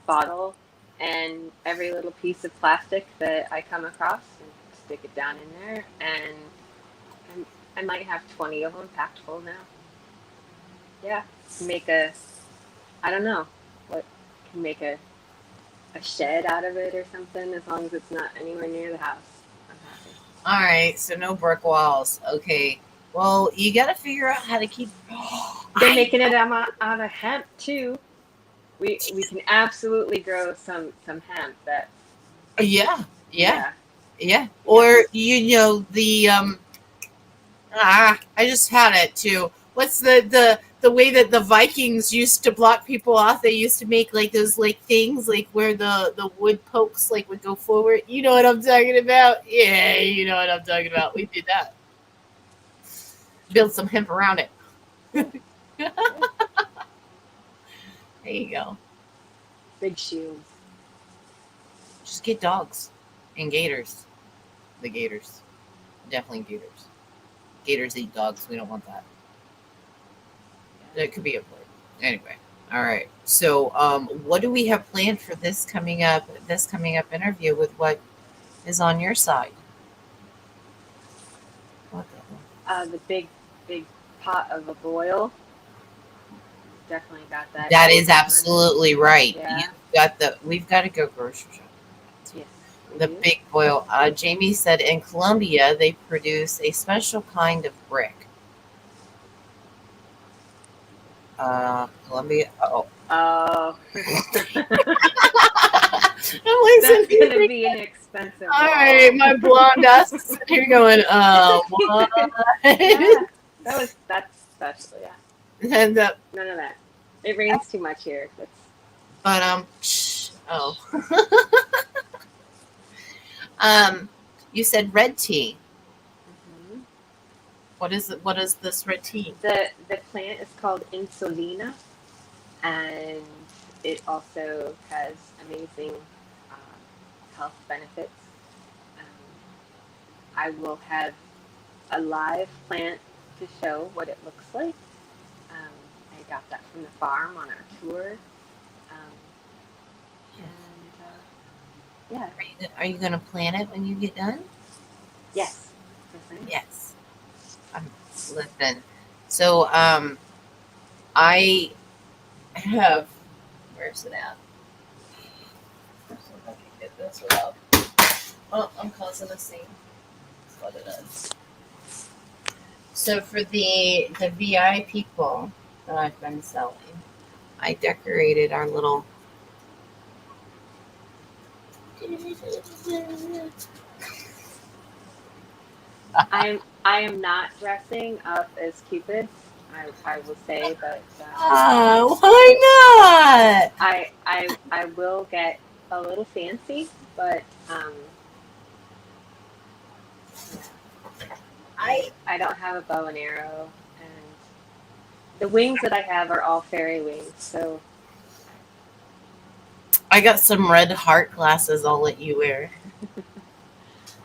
bottle and every little piece of plastic that I come across and stick it down in there, and I might have 20 of them packed full now. Yeah, make I don't know what can make a shed out of it or something, as long as it's not anywhere near the house. I'm happy. All right, so no brick walls. Okay. Well, you got to figure out how to keep. They're making it out of hemp too. We can absolutely grow some hemp. That Yeah. Or the I just had it too. What's the way that the Vikings used to block people off? They used to make like those like things like where the wood pokes like would go forward. You know what I'm talking about? Yeah, you know what I'm talking about. We did that. Build some hemp around it. There you go. big shields. Just get dogs and gators. The gators. Definitely gators. Gators eat dogs. We don't want that. That could be a point. Anyway. All right. So what do we have planned for this coming up interview with what is on your side? What the hell? The big pot of a boil. Definitely got that. That is going on. absolutely right. Yeah. We've got to go grocery shopping. Yes. we The do. big boil. Jamie said in Colombia they produce a special kind of brick. Colombia. Oh, Oh. I'm That's like, gonna be an expensive. all right, my blonde ass is sitting here going, what? Yeah, that's special. Yeah. And None of that. It rains too much here. but oh, you said red tea. Mhm. What is it? What is this red tea? The plant is called insulina, and it also has amazing health benefits. I will have a live plant to show what it looks like. I got that from the farm on our tour. Yeah. Are you going to plant it when you get done? Yes. Yes, I am. Yes. Listen. So I have. Where's it at? So I can get this without. Oh, I'm causing a scene. That's what it is. So for the VI people that I've been selling, I decorated our little. I am not dressing up as Cupid. I will say, but Why not? I will get a little fancy, but I I don't have a bow and arrow, and the wings that I have are all fairy wings. So got some red heart glasses I'll let you wear.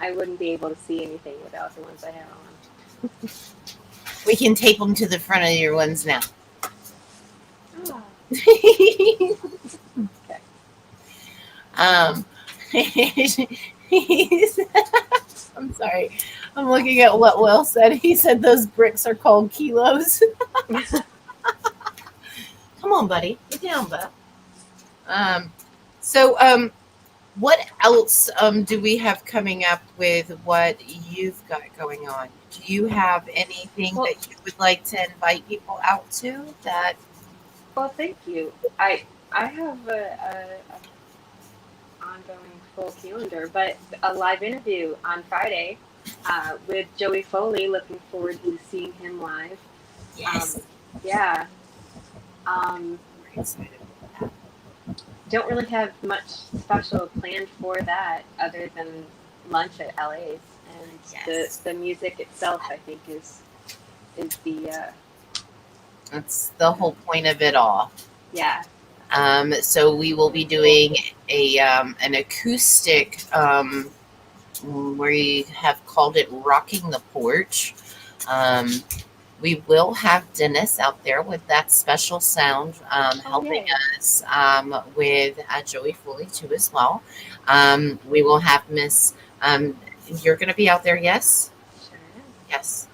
I wouldn't be able to see anything without the ones I have on. We can tape them to the front of your ones now. Oh. Okay. I'm sorry. I'm looking at what Will said. He said those bricks are called kilos. Come on, buddy. Get down, bud. Um, so, what else do we have coming up with what you've got going on? Do you have anything Well, that you would like to invite people out to that? well, thank you. I have a ongoing full calendar, but a live interview on Friday with Joey Foley. Looking forward to seeing him live. Yes. Yeah. Um, Very excited. don't really have much special planned for that other than lunch at LA's, and Yes. the music itself I think is the That's the whole point of it all. yeah. So we will be doing a an acoustic. We have called it "Rocking the Porch." Um, we will have Dennis out there with that special sound, helping yay. us with Joey Foley too as well. We will have Miss. You're going to be out there, yes? Sure. Yes.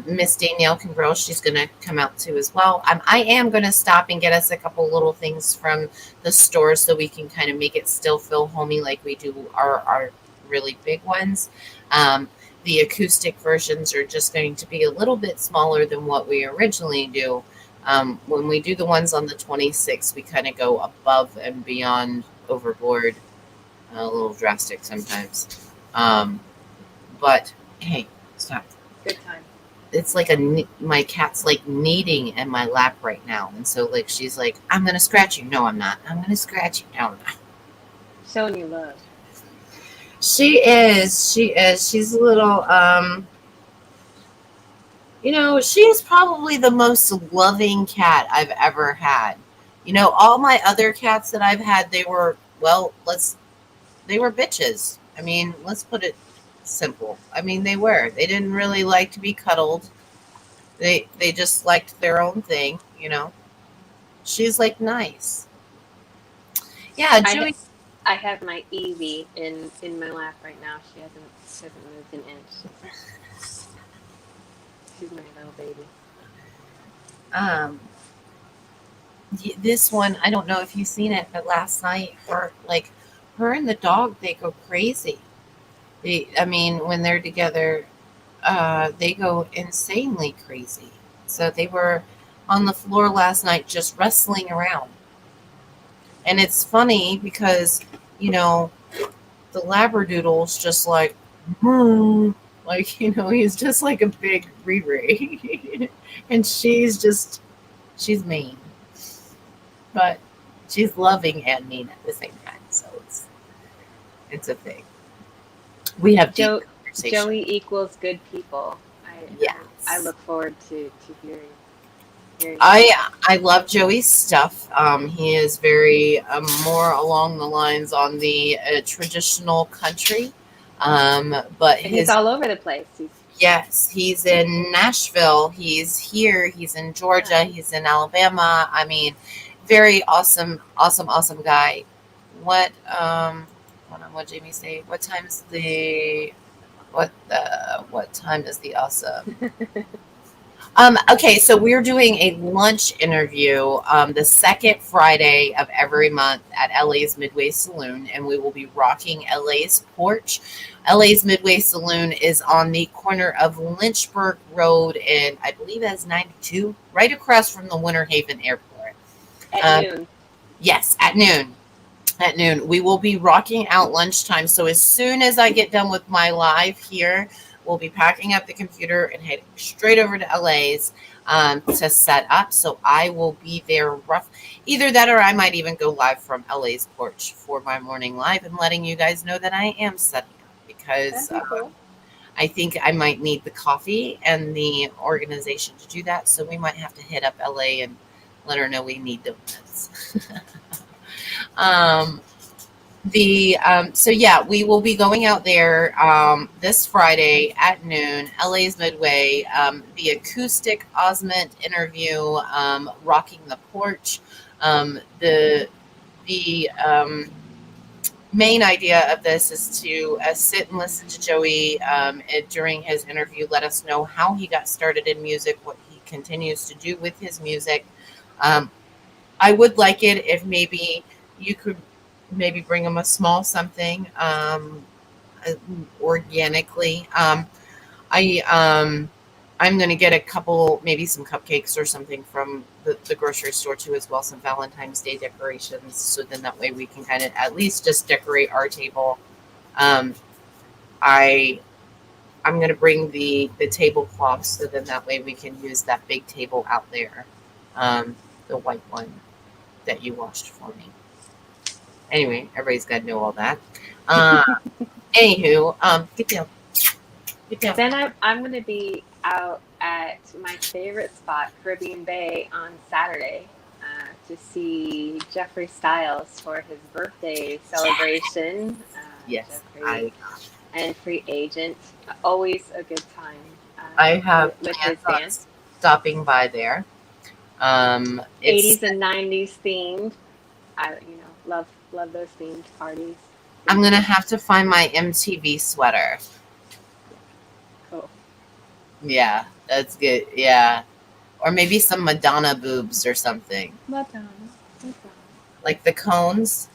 Miss Danielle Kimbrell, she's going to come out too as well. I am going to stop and get us a couple little things from the store so we can kind of make it still feel homey like we do our really big ones. The acoustic versions are just going to be a little bit smaller than what we originally do. When we do the ones on the 26th, we kind of go above and beyond, overboard, a little drastic sometimes. But hey, stop. Good time. It's like my cat's like kneading in my lap right now, and so like she's like, I'm gonna scratch you. No, I'm not. I'm gonna scratch you. No, I'm not. Showing you love. She is. She is. She's a little. She's probably the most loving cat I've ever had. All my other cats that I've had, they were they were bitches. I mean, let's put it simple. I mean, they were. They didn't really like to be cuddled. They just liked their own thing. She's like nice. Yeah, Joey. I have my Evie in my lap right now. She hasn't moved an inch. She's my little baby. This one, I don't know if you've seen it, but last night, her and the dog, they go crazy. When they're together, they go insanely crazy. So they were on the floor last night just wrestling around. And it's funny because, the Labradoodle's just like, he's just like a big Riri. And she's mean. But she's loving and mean at the same time. So it's a thing. We have deep conversation. Joey equals good people. Yes. I look forward to hearing. I love Joey's stuff. He is very more along the lines on the traditional country. But he's all over the place. Yes, he's in Nashville. He's here. He's in Georgia. He's in Alabama. I mean, very awesome guy. What Jamie say? What time is the awesome? Okay, so we're doing a lunch interview the second Friday of every month at LA's Midway Saloon, and we will be rocking LA's porch. LA's Midway Saloon is on the corner of Lynchburg Road and I believe that's 92, right across from the Winter Haven Airport. At noon. Yes, at noon. At noon. We will be rocking out lunchtime. So as soon as I get done with my live here, we'll be packing up the computer and heading straight over to LA's to set up. So I will be there either that or I might even go live from LA's porch for my morning live and letting you guys know that I am setting up because cool. I think I might need the coffee and the organization to do that. So we might have to hit up LA and let her know we need donuts. We will be going out there this Friday at noon, LA's Midway, the acoustic Osment interview, rocking the porch. main idea of this is to sit and listen to Joey during his interview, let us know how he got started in music, what he continues to do with his music. Um, I would like it if maybe you could maybe bring him a small something uh, organically. I I'm gonna get a couple, maybe some cupcakes or something from the grocery store too, as well, some Valentine's Day decorations. So then that way we can kind of at least just decorate our table. Um, I I'm gonna bring the tablecloth, so then that way we can use that big table out there, the white one that you washed for me. Anyway, everybody's got to know all that. Uh, Anywho, get down, get down. Then I'm going to be out at my favorite spot, Caribbean Bay, on Saturday to see Jeffrey Styles for his birthday celebration. Yes, Jeffrey and Free Agent, always a good time. I have with his plans band. on stopping by there. It's 80s and 90s themed. I love those themed parties. I'm gonna have to find my MTV sweater. Cool. Yeah, that's good. Yeah, or maybe some Madonna boobs or something, Madonna. like the cones.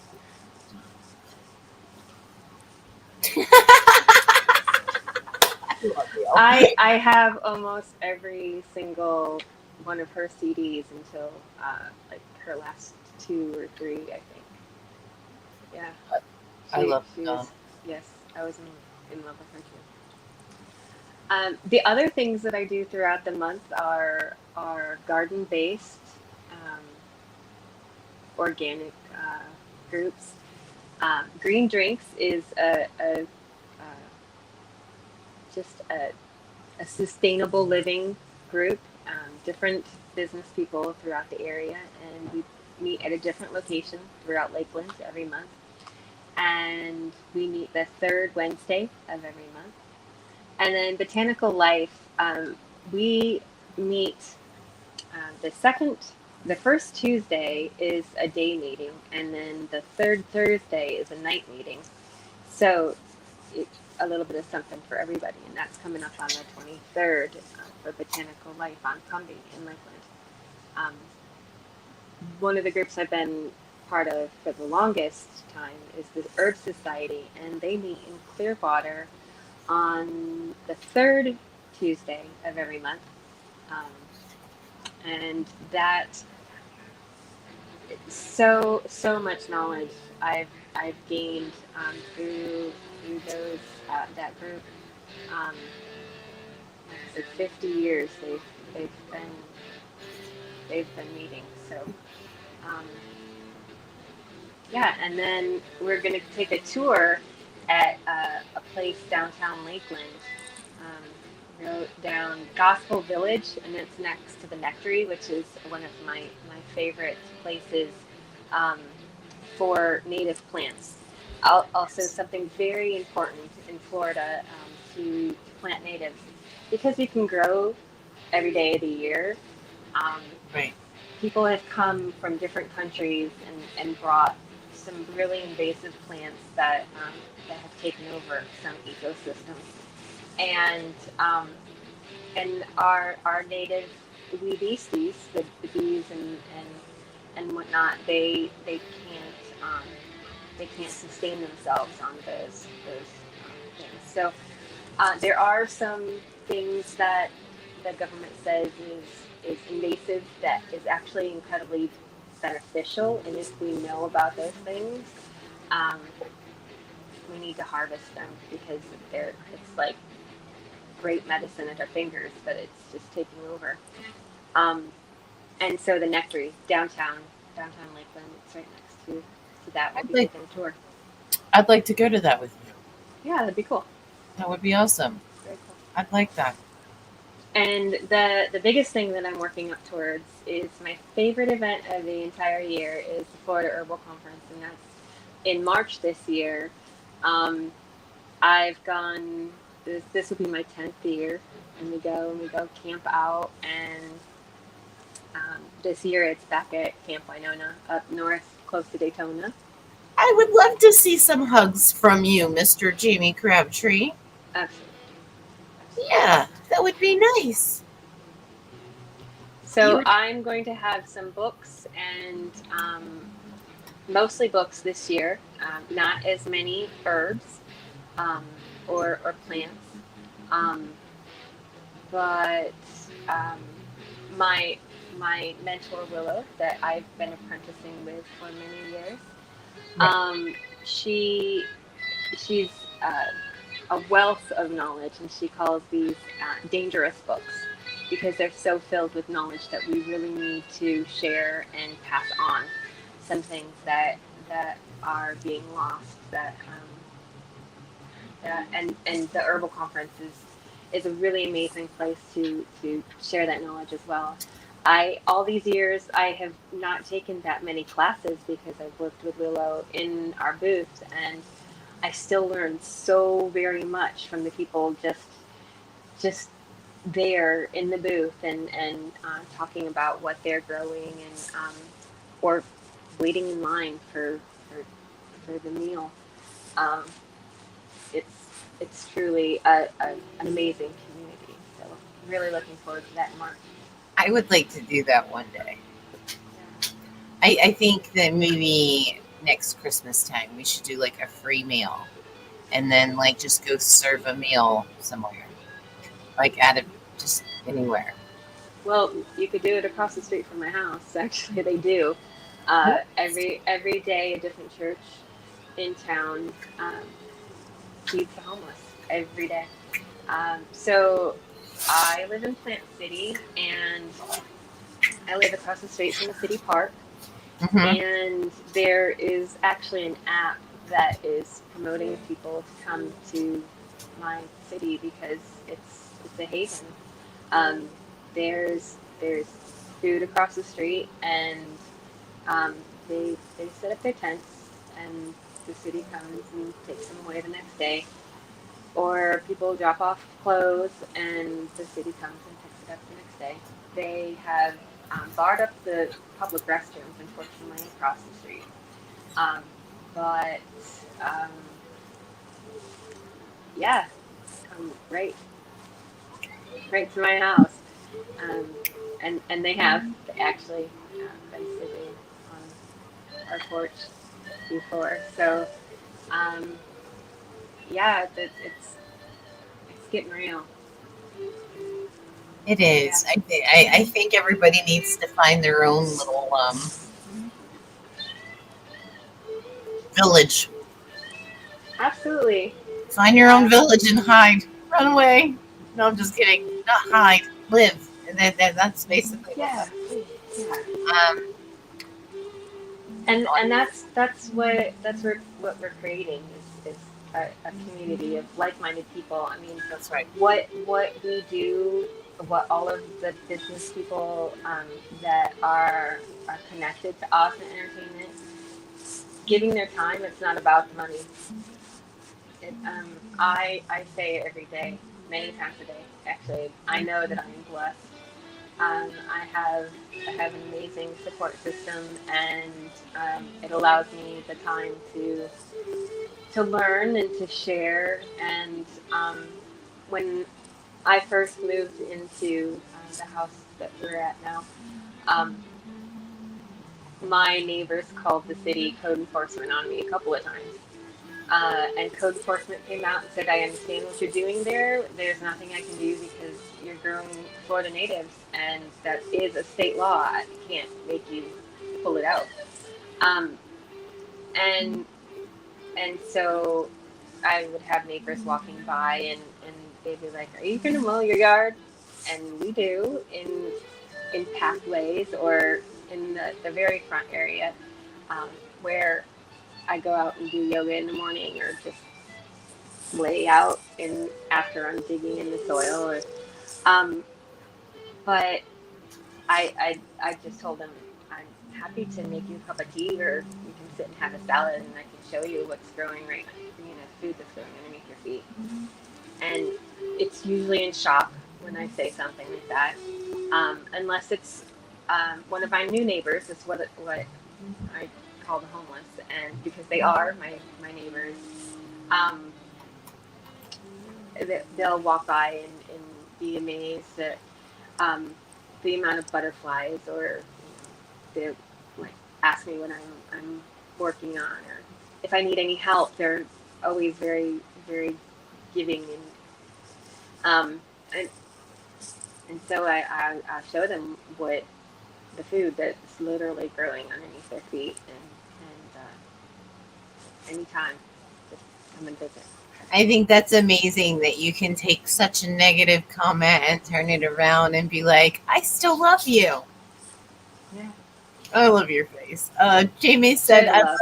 I have almost every single one of her CDs until like her last 2 or 3, I think. Yeah. I love she Madonna. was, yes, I was in love with her too. The other things that I do throughout the month are garden-based, organic groups. Green Drinks is just a sustainable living group, different business people throughout the area, and we meet at a different location throughout Lakeland every month. And we meet the third Wednesday of every month. And then Botanical Life, we meet the first Tuesday is a day meeting, and then the third Thursday is a night meeting. So a little bit of something for everybody, and that's coming up on the 23rd for Botanical Life on Cumbie in Lakeland. One of the groups I've been part of for the longest time is the Herb Society, and they meet in Clearwater on the third Tuesday of every month. And that so much knowledge I've gained through those that group. Like I said, 50 years they've been meeting. So yeah, and then we're gonna take a tour at a place downtown Lakeland. Go down Gospel Village, and it's next to the Nectary, which is one of my favorite places for native plants. Also, something very important in Florida to plant natives, because we can grow every day of the year. Right. People have come from different countries and brought some really invasive plants that have taken over some ecosystems. And our native wee beasties, the bees and whatnot, they can't sustain themselves on those things. So there are some things that the government says is invasive that is actually incredibly beneficial, and if we know about those things, we need to harvest them, because it's like great medicine at our fingers, but it's just taking over. And so the Nectary, downtown Lakeland, it's right next to that. We'll be taking a tour. I'd like to go to that with you. Yeah, that'd be cool. That would be awesome. Very cool. I'd like that. And the biggest thing that I'm working up towards is my favorite event of the entire year is the Florida Herbal Conference, and that's in March this year. I've gone. This will be my 10th year, and we go camp out, and this year it's back at Camp Winona up north, close to Daytona, I would love to see some hugs from you, Mr. Jamie Crabtree. Absolutely. Yeah, that would be nice. So You I'm going to have some books and mostly books this year. Not as many herbs um, or plants, um, but um, my mentor Willow that I've been apprenticing with for many years. right. She she's a wealth of knowledge, and she calls these dangerous books because they're so filled with knowledge that we really need to share and pass on some things that are being lost. And the herbal conference is a really amazing place to share that knowledge as well. I all these years I have not taken that many classes because I've worked with Willow in our booth, and I still learn so very much from the people just there in the booth and talking about what they're growing and or waiting in line for the meal. Um, it's it's truly an amazing community. So really looking forward to that in March. I would like to do that one day. I think that maybe next Christmas time we should do like a free meal and then like just go serve a meal somewhere. Like at a just anywhere. Well, you could do it across the street from my house. Actually, they do. Every day, a different church in town feeds the homeless every day. So I live in Plant City, and I live across the street from the city park. Mm-hmm. And there is actually an app that is promoting people to come to my city because it's a haven. Um, there's food across the street, and they set up their tents, and the city comes and takes them away the next day. Or people drop off clothes, and the city comes and picks it up the next day. They have barred up the public restrooms, unfortunately, across the street. Um, but um, yeah, come right to my house, um, and they have actually been sitting on our porch before. So yeah, it's getting real. It Yeah, is. I think everybody needs to find their own little village. absolutely. Find your own Yeah, village and hide. Run away. No, I'm just kidding. Not hide. Live. And that's basically what yeah, that. yeah. And On- what we're creating is a community of like-minded people. I mean, that's right. what we do, what all of the business people that are connected to us in entertainment, giving their time. It's not about the money. I say it every day, many times a day. Actually, I know that I am blessed. I have an amazing support system, and it allows me the time to learn and to share. And when I first moved into the house that we're at now, um, my neighbors called the city code enforcement on me a couple of times. And code enforcement came out and said, I understand what you're doing there. There's nothing I can do because you're growing Florida natives, and that is a state law. I can't make you pull it out. Um, and and so I would have neighbors walking by, and they'd be like, "Are you going to mow your yard?" And we do in pathways or in the very front area where I go out and do yoga in the morning, or just lay out in after I'm digging in the soil. Or, um, but I just told them I'm happy to make you a cup of tea, or you can sit and have a salad, and I can show you what's growing food that's growing underneath your feet. And it's usually in shock when I say something like that, unless it's one of my new neighbors. Is what I call the homeless, and because they are my neighbors, um, they'll walk by and be amazed at the amount of butterflies, or they like ask me when I'm working on, or if I need any help. They're always very very giving, um, and and so I show them what the food that's literally growing underneath their feet, and anytime, just come and visit. I think that's amazing that you can take such a negative comment and turn it around and be like, I still love you. Yeah. I love your face. Jamie said, Share I the love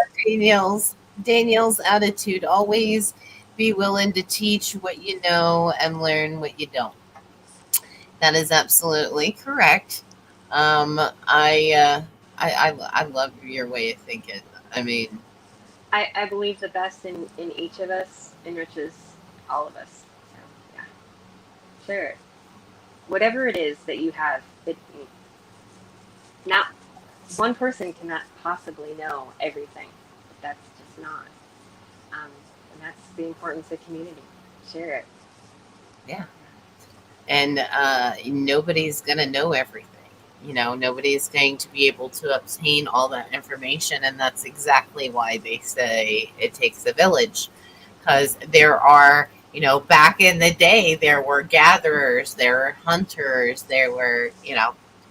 love. Danielle's attitude. Always be willing to teach what you know and learn what you don't. That is absolutely correct. I love your way of thinking. I mean, I believe the best in each of us enriches all of us. So yeah, share it. Whatever it is that you have, it not one person cannot possibly know everything. That's just not. And that's the importance of community. Share it. yeah. And nobody's going to know everything. Nobody's going to be able to obtain all that information. And that's exactly why they say it takes a village. Because there are, back in the day, there were gatherers, there were hunters, there were,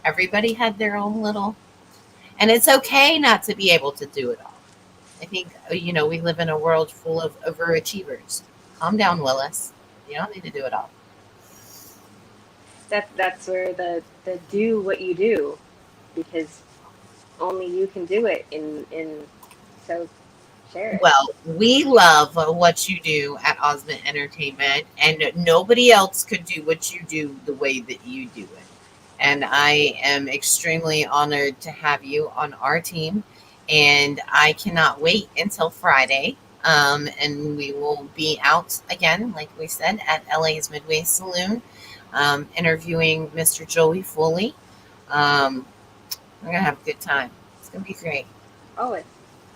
everybody had their own little. And it's okay not to be able to do it all. I think, we live in a world full of overachievers. Calm down, Willis. You don't need to do it all. That's where the do what you do, because only you can do it. In so share it. Well, we love what you do at Osment Entertainment, and nobody else could do what you do the way that you do it. And I am extremely honored to have you on our team, and I cannot wait until Friday. And we will be out again, like we said, at LA's Midway Saloon, interviewing Mr. Joey Foley. We're going to have a good time. It's going to be great. Oh, it.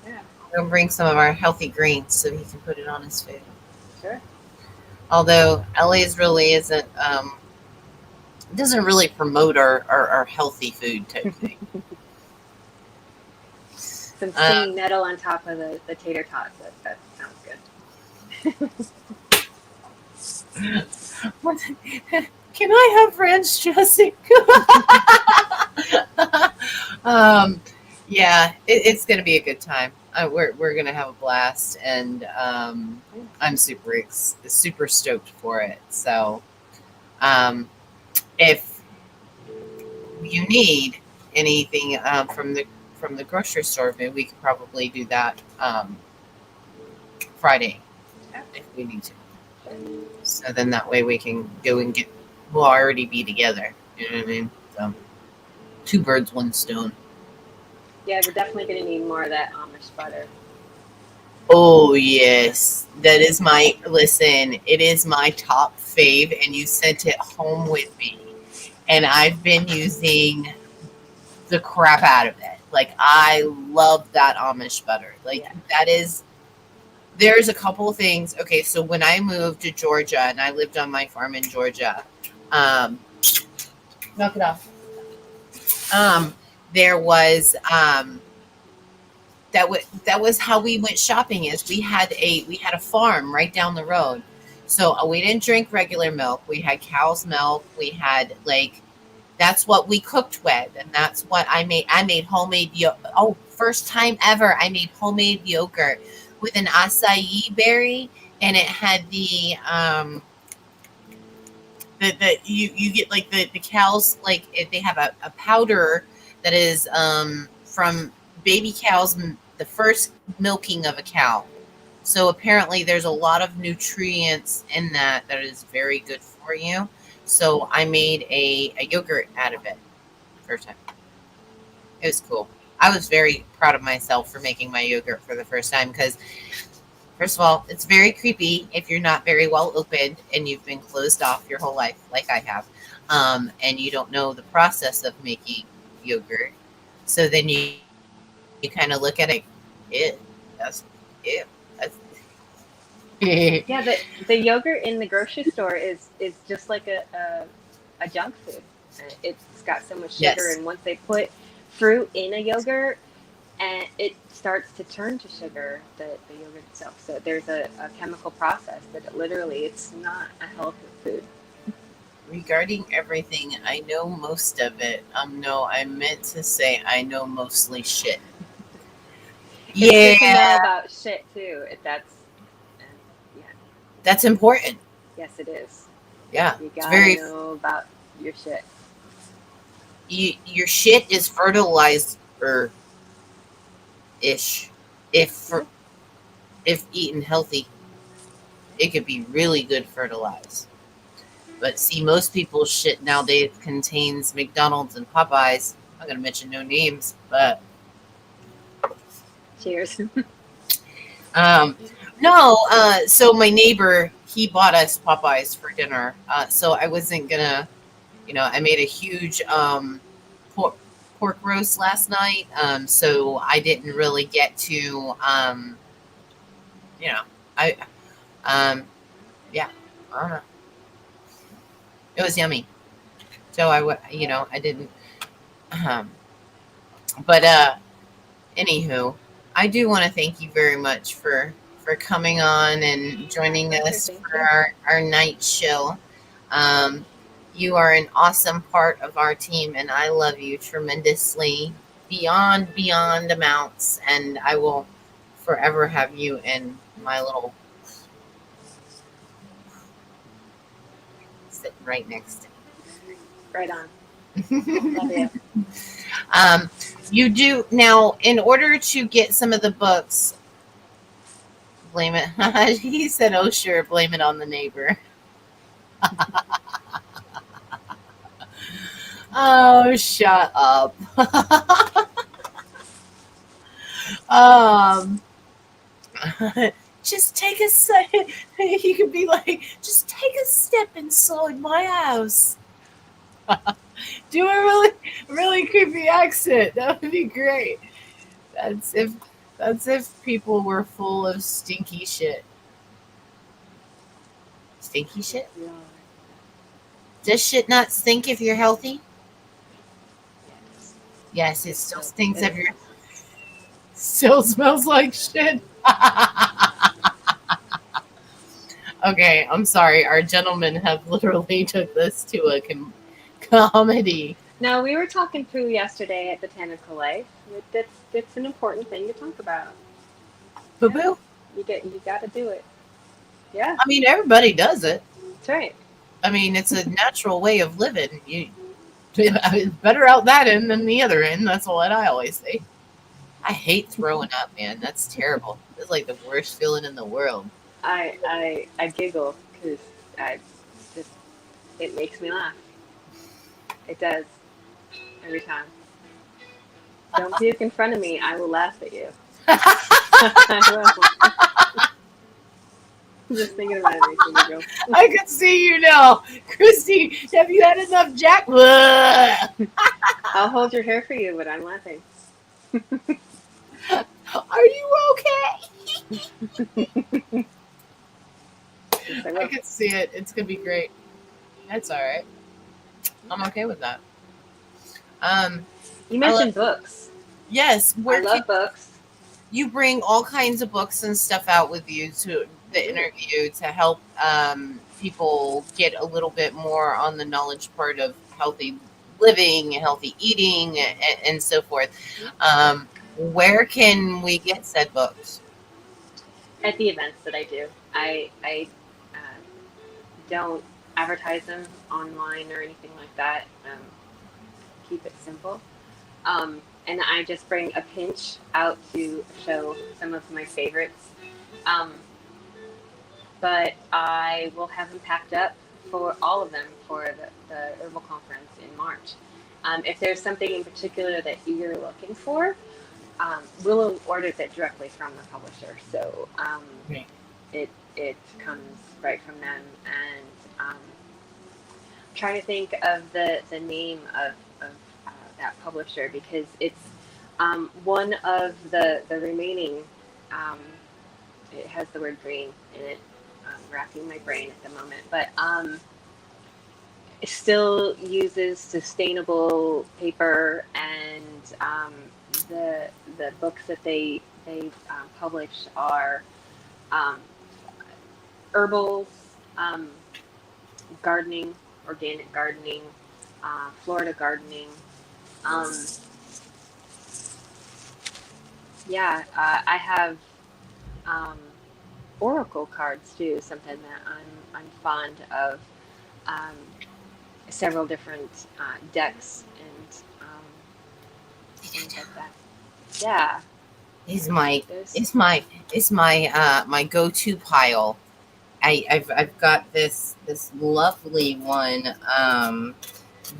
Yeah. We're going to bring some of our healthy greens so he can put it on his food. Sure. Although LA's really isn't, doesn't really promote our healthy food type thing. Some stinging nettle on top of the tater tots. That sounds good. What? Can I have ranch dressing? Yeah, it's going to be a good time. We're going to have a blast, and I'm super stoked for it. So, if you need anything from the grocery store, maybe we could probably do that Friday if we need to. So then that way we can go and we'll already be together. You know what I mean? So, two birds, one stone. Yeah, we're definitely going to need more of that Amish butter. Oh, yes. That is it is my top fave, and you sent it home with me. And I've been using the crap out of it. Like, I love that Amish butter. Like, there's a couple of things. Okay, so when I moved to Georgia, and I lived on my farm in Georgia, knock it off. There was that was how we went shopping. Is we had a farm right down the road, so we didn't drink regular milk. We had cow's milk. We had that's what we cooked with, and that's what I made. I made homemade first time ever I made homemade yogurt with an acai berry, and it had the you get the cows, they have a powder that is from baby cows, the first milking of a cow. So apparently there's a lot of nutrients in that is very good for you. So I made a yogurt out of it first time. It was cool. I was very proud of myself for making my yogurt for the first time, because first of all, it's very creepy if you're not very well opened and you've been closed off your whole life, like I have, and you don't know the process of making yogurt. So then you kind of look at it it. That's it. That's Yeah, the yogurt in the grocery store is just like a junk food. It's got so much sugar, yes. and once they put fruit in a yogurt, and it starts to turn to sugar, the yogurt itself. So there's a chemical process that literally it's not a healthy food. Regarding everything, I know most of it. No, I meant to say I know mostly shit. It's good to Yeah, know about shit too. Uh, yeah, that's important. yes, it is. Yeah, You it's gotta very. know about your shit. Your shit is fertilizer ish. If Yeah. if eaten healthy, it could be really good fertilizer. But see, most people's shit nowadays contains McDonald's and Popeyes. I'm not gonna mention no names, but Cheers. um, no. So my neighbor he bought us Popeyes for dinner. So I wasn't gonna, I made a huge pork roast last night. So I didn't really get to you know, I yeah, I don't know. It was yummy. So I didn't. Um, but anywho, I do want to thank you very much for coming on and My joining pleasure. us Thank for you. our night show. Um, you are an awesome part of our team, and I love you tremendously, beyond amounts. And I will forever have you in my little sitting right next Right on. to Love me. you. um, you do now in order to get some of the books. Blame it. He said, "Oh, sure, blame it on the neighbor." Oh, shut up. um, just take a second. He could be like, just take a step inside my house. Do a really creepy accent. That would be great. That's if that's if people were full of stinky shit. Stinky shit? Yeah. Does shit not stink if you're healthy? Yes. Yes, it It still still stinks it if you're is. still smells like shit. Okay, I'm sorry. Our gentlemen have literally took this to a comedy. No, we were talking poo yesterday at Botanical Life. That's an important thing to talk about. Boo Yeah, boo. you got to do it. Yeah, I mean, everybody does it. that's right. I mean, it's a natural way of living. It's better out that end than the other end. That's what I always say. I hate throwing up, man. That's terrible. It's like the worst feeling in the world. I giggle because I just it makes me laugh. It does every time. Don't puke in front of me. I will laugh at you. I will. Just thinking about it makes me giggle. I can see you now, Christy. Have you had enough Jack? Are I'll hold your hair for you, but I'm laughing. you okay? Yes, I I will. can see it. It's gonna be great. That's all right. I'm okay with that. Um, You I love. mentioned books. Yes, I where can love books. you bring all kinds of books and stuff out with you to I the do. interview to help people get a little bit more on the knowledge part of healthy living, healthy eating, and so forth. Where can we get said books? At the events that I do, I don't advertise them online or anything like that. Keep it simple. And I just bring a pinch out to show some of my favorites. Um, but I will have them packed up for all of them for the herbal conference in March. If there's something in particular that you're looking for, we'll order it directly from the publisher. So Right. it comes right from them. And trying to think of the name of that publisher because it's One of the remaining, it has the word green in it. Racking my brain at the moment, but it still uses sustainable paper, and the books that they publish are um, herbals, um, gardening, organic gardening, Florida gardening. Um, yeah, I have um, oracle cards too. Something that I'm fond of. Um, Several different decks and things like that. Yeah, Is my there's is my is my my go-to pile. I've got this lovely one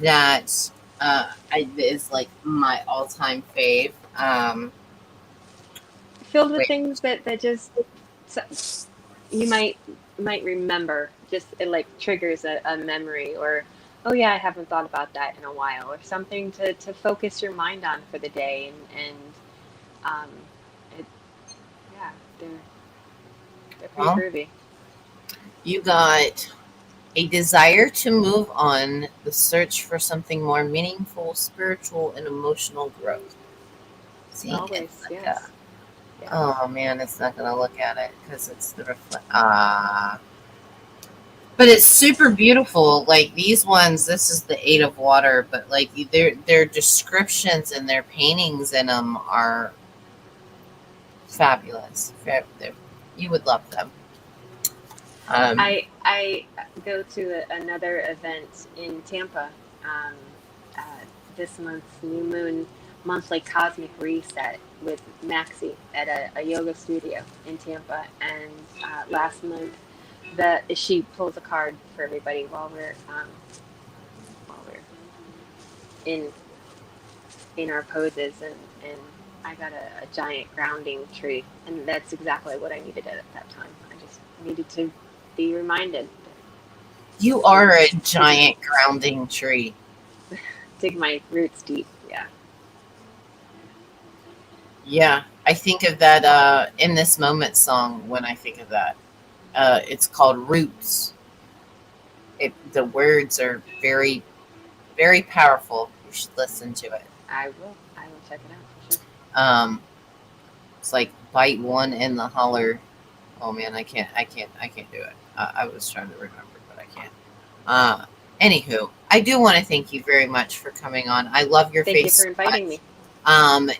that is like my all-time fave. filled with Wait, things that just you might remember. Just it like triggers a memory, or oh yeah, I haven't thought about that in a while, or something to focus your mind on for the day, and um, it yeah, they're they're pretty well, groovy. you got a desire to move on, the search for something more meaningful, spiritual, and emotional growth. See, Always, it's like yes, yes. oh man, it's not gonna look at it because it's the reflect. But it's super beautiful. Like these ones, this is the Eight of Water, but like their descriptions and their paintings in them are fabulous. You would love them. Um, I go to another event in Tampa um, uh, this month's new moon monthly cosmic reset with Maxie at a yoga studio in Tampa, and last month she pulls a card for everybody while we're in in our poses, and I got a giant grounding tree, and that's exactly what I needed at that time. I just needed to be reminded you to are a dig giant grounding tree. dig my roots deep. Yeah. Yeah, I think of that in this moment song when I think of that. It's called Roots. The words are very, very powerful. You should listen to it. I will. I will check it out for sure. Um, it's like bite one in the holler. Oh man, I can't do it. I was trying to remember, but I can't. Uh, Anywho, I do want to thank you very much for coming on. I love your Thank you face for so inviting much. me.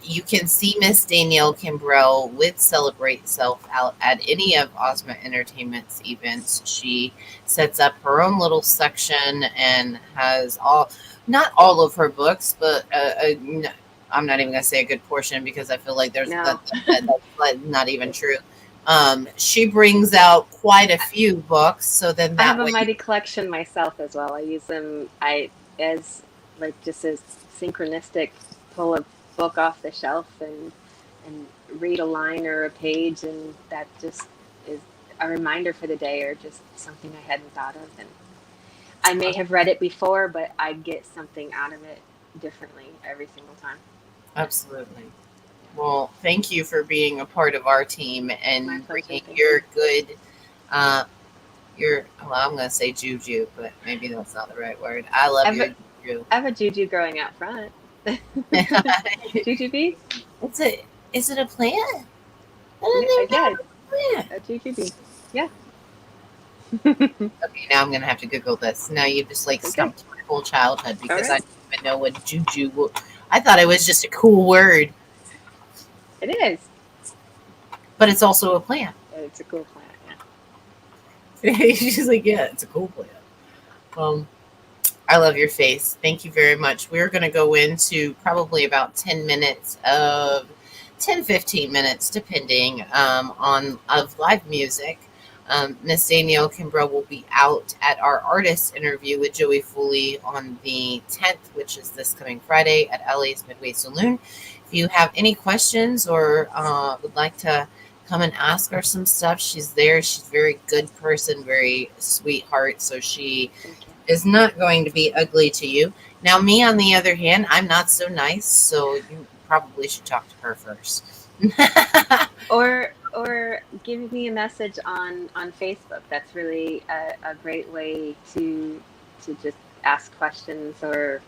You can see Miss Danielle Kimbrell with Celebrate Self out at any of Osment Entertainment's events. She sets up her own little section and has not all of her books, but I'm not even going to say a good portion because I feel like No, that's not even true. She brings out quite a few books, so then I have that a way, mighty collection myself as well. I use them as like just as synchronistic. Pull a book off the shelf and read a line or a page, and that just is a reminder for the day, or just something I hadn't thought of. And I may have read it before, but I get something out of it differently every single time. absolutely. Well, thank you for being a part of our team My and pleasure. bringing Thank your you. good, well, I'm going to say juju, but maybe that's not the right word. I I love have your a, juju. I have a juju growing out front. Juju beads? It's a, is it a plant? I Yeah, didn't even know yeah, it was a plant. a juju bead. Yeah. Okay, now I'm going to have to Google this. Now you just like Okay. stumped my whole childhood All because I right. didn't even know what I thought it was just a cool word, It is. but it's also a plant. It's a cool plant. Yeah. She's like, yeah, it's a cool plant. Um, I love your face. Thank you very much. We're going to go into probably about 15 minutes, depending on of live music. Miss Danielle Kimbrell will be out at our artist interview with Joey Foley on the 10th, which is this coming Friday at LA's Midway Saloon. If you have any questions or would like to come and ask her some stuff, she's there. She's a very good person, very sweetheart. So she Thank you. is not going to be ugly to you. Now, me, on the other hand, I'm not so nice. So you probably should talk to her first. Or give me a message on Facebook. That's really a great way to just ask questions, or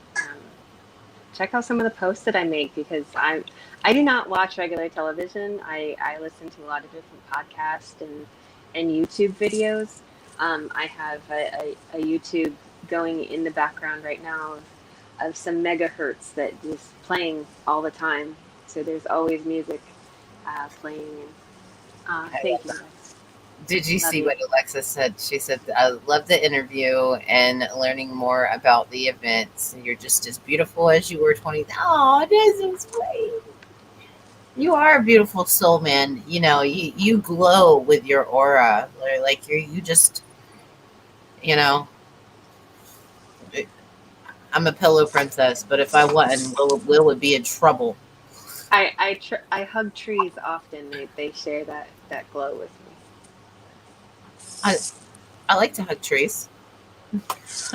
check out some of the posts that I make, because I do not watch regular television. I listen to a lot of different podcasts and YouTube videos. I have a YouTube going in the background right now of some megahertz that is playing all the time. So there's always music playing. And thank you guys. Did you Love see you. what Alexa said? She said, I love the interview and learning more about the events. You're just as beautiful as you were 20. Oh, this is sweet. You are a beautiful soul, man. You know, you glow with your aura. Like you just, you know, I'm a pillow princess, but if I wasn't, Will would be in trouble. I hug trees often. They share that glow with me. I like to hug trees.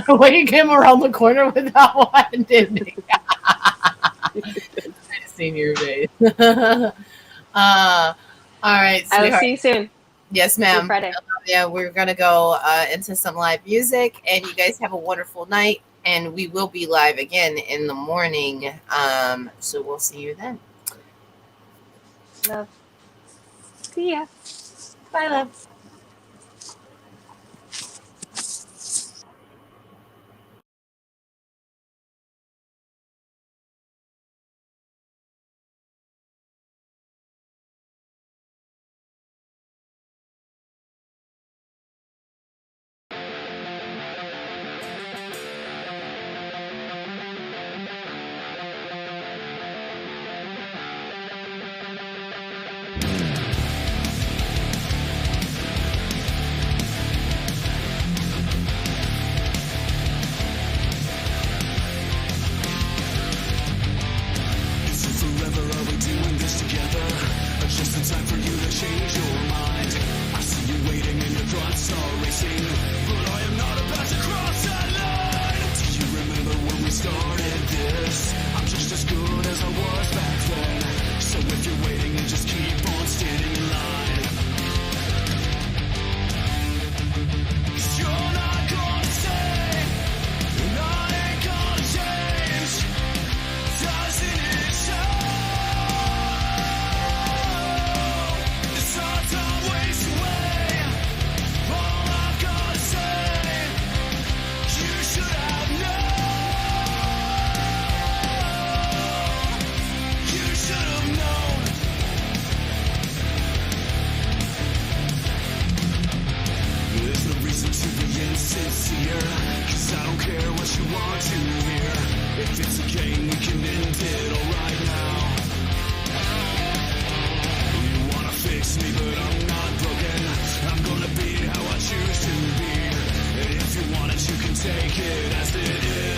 When you came around the corner with that one, didn't you? I've seen your face. All right, I will sweetheart. see you soon. Yes, See you ma'am. Friday. Yeah, we're going to go into some live music, and you guys have a wonderful night, and we will be live again in the morning. So we'll see you then. Love. See ya. Bye, love. Take it as it is.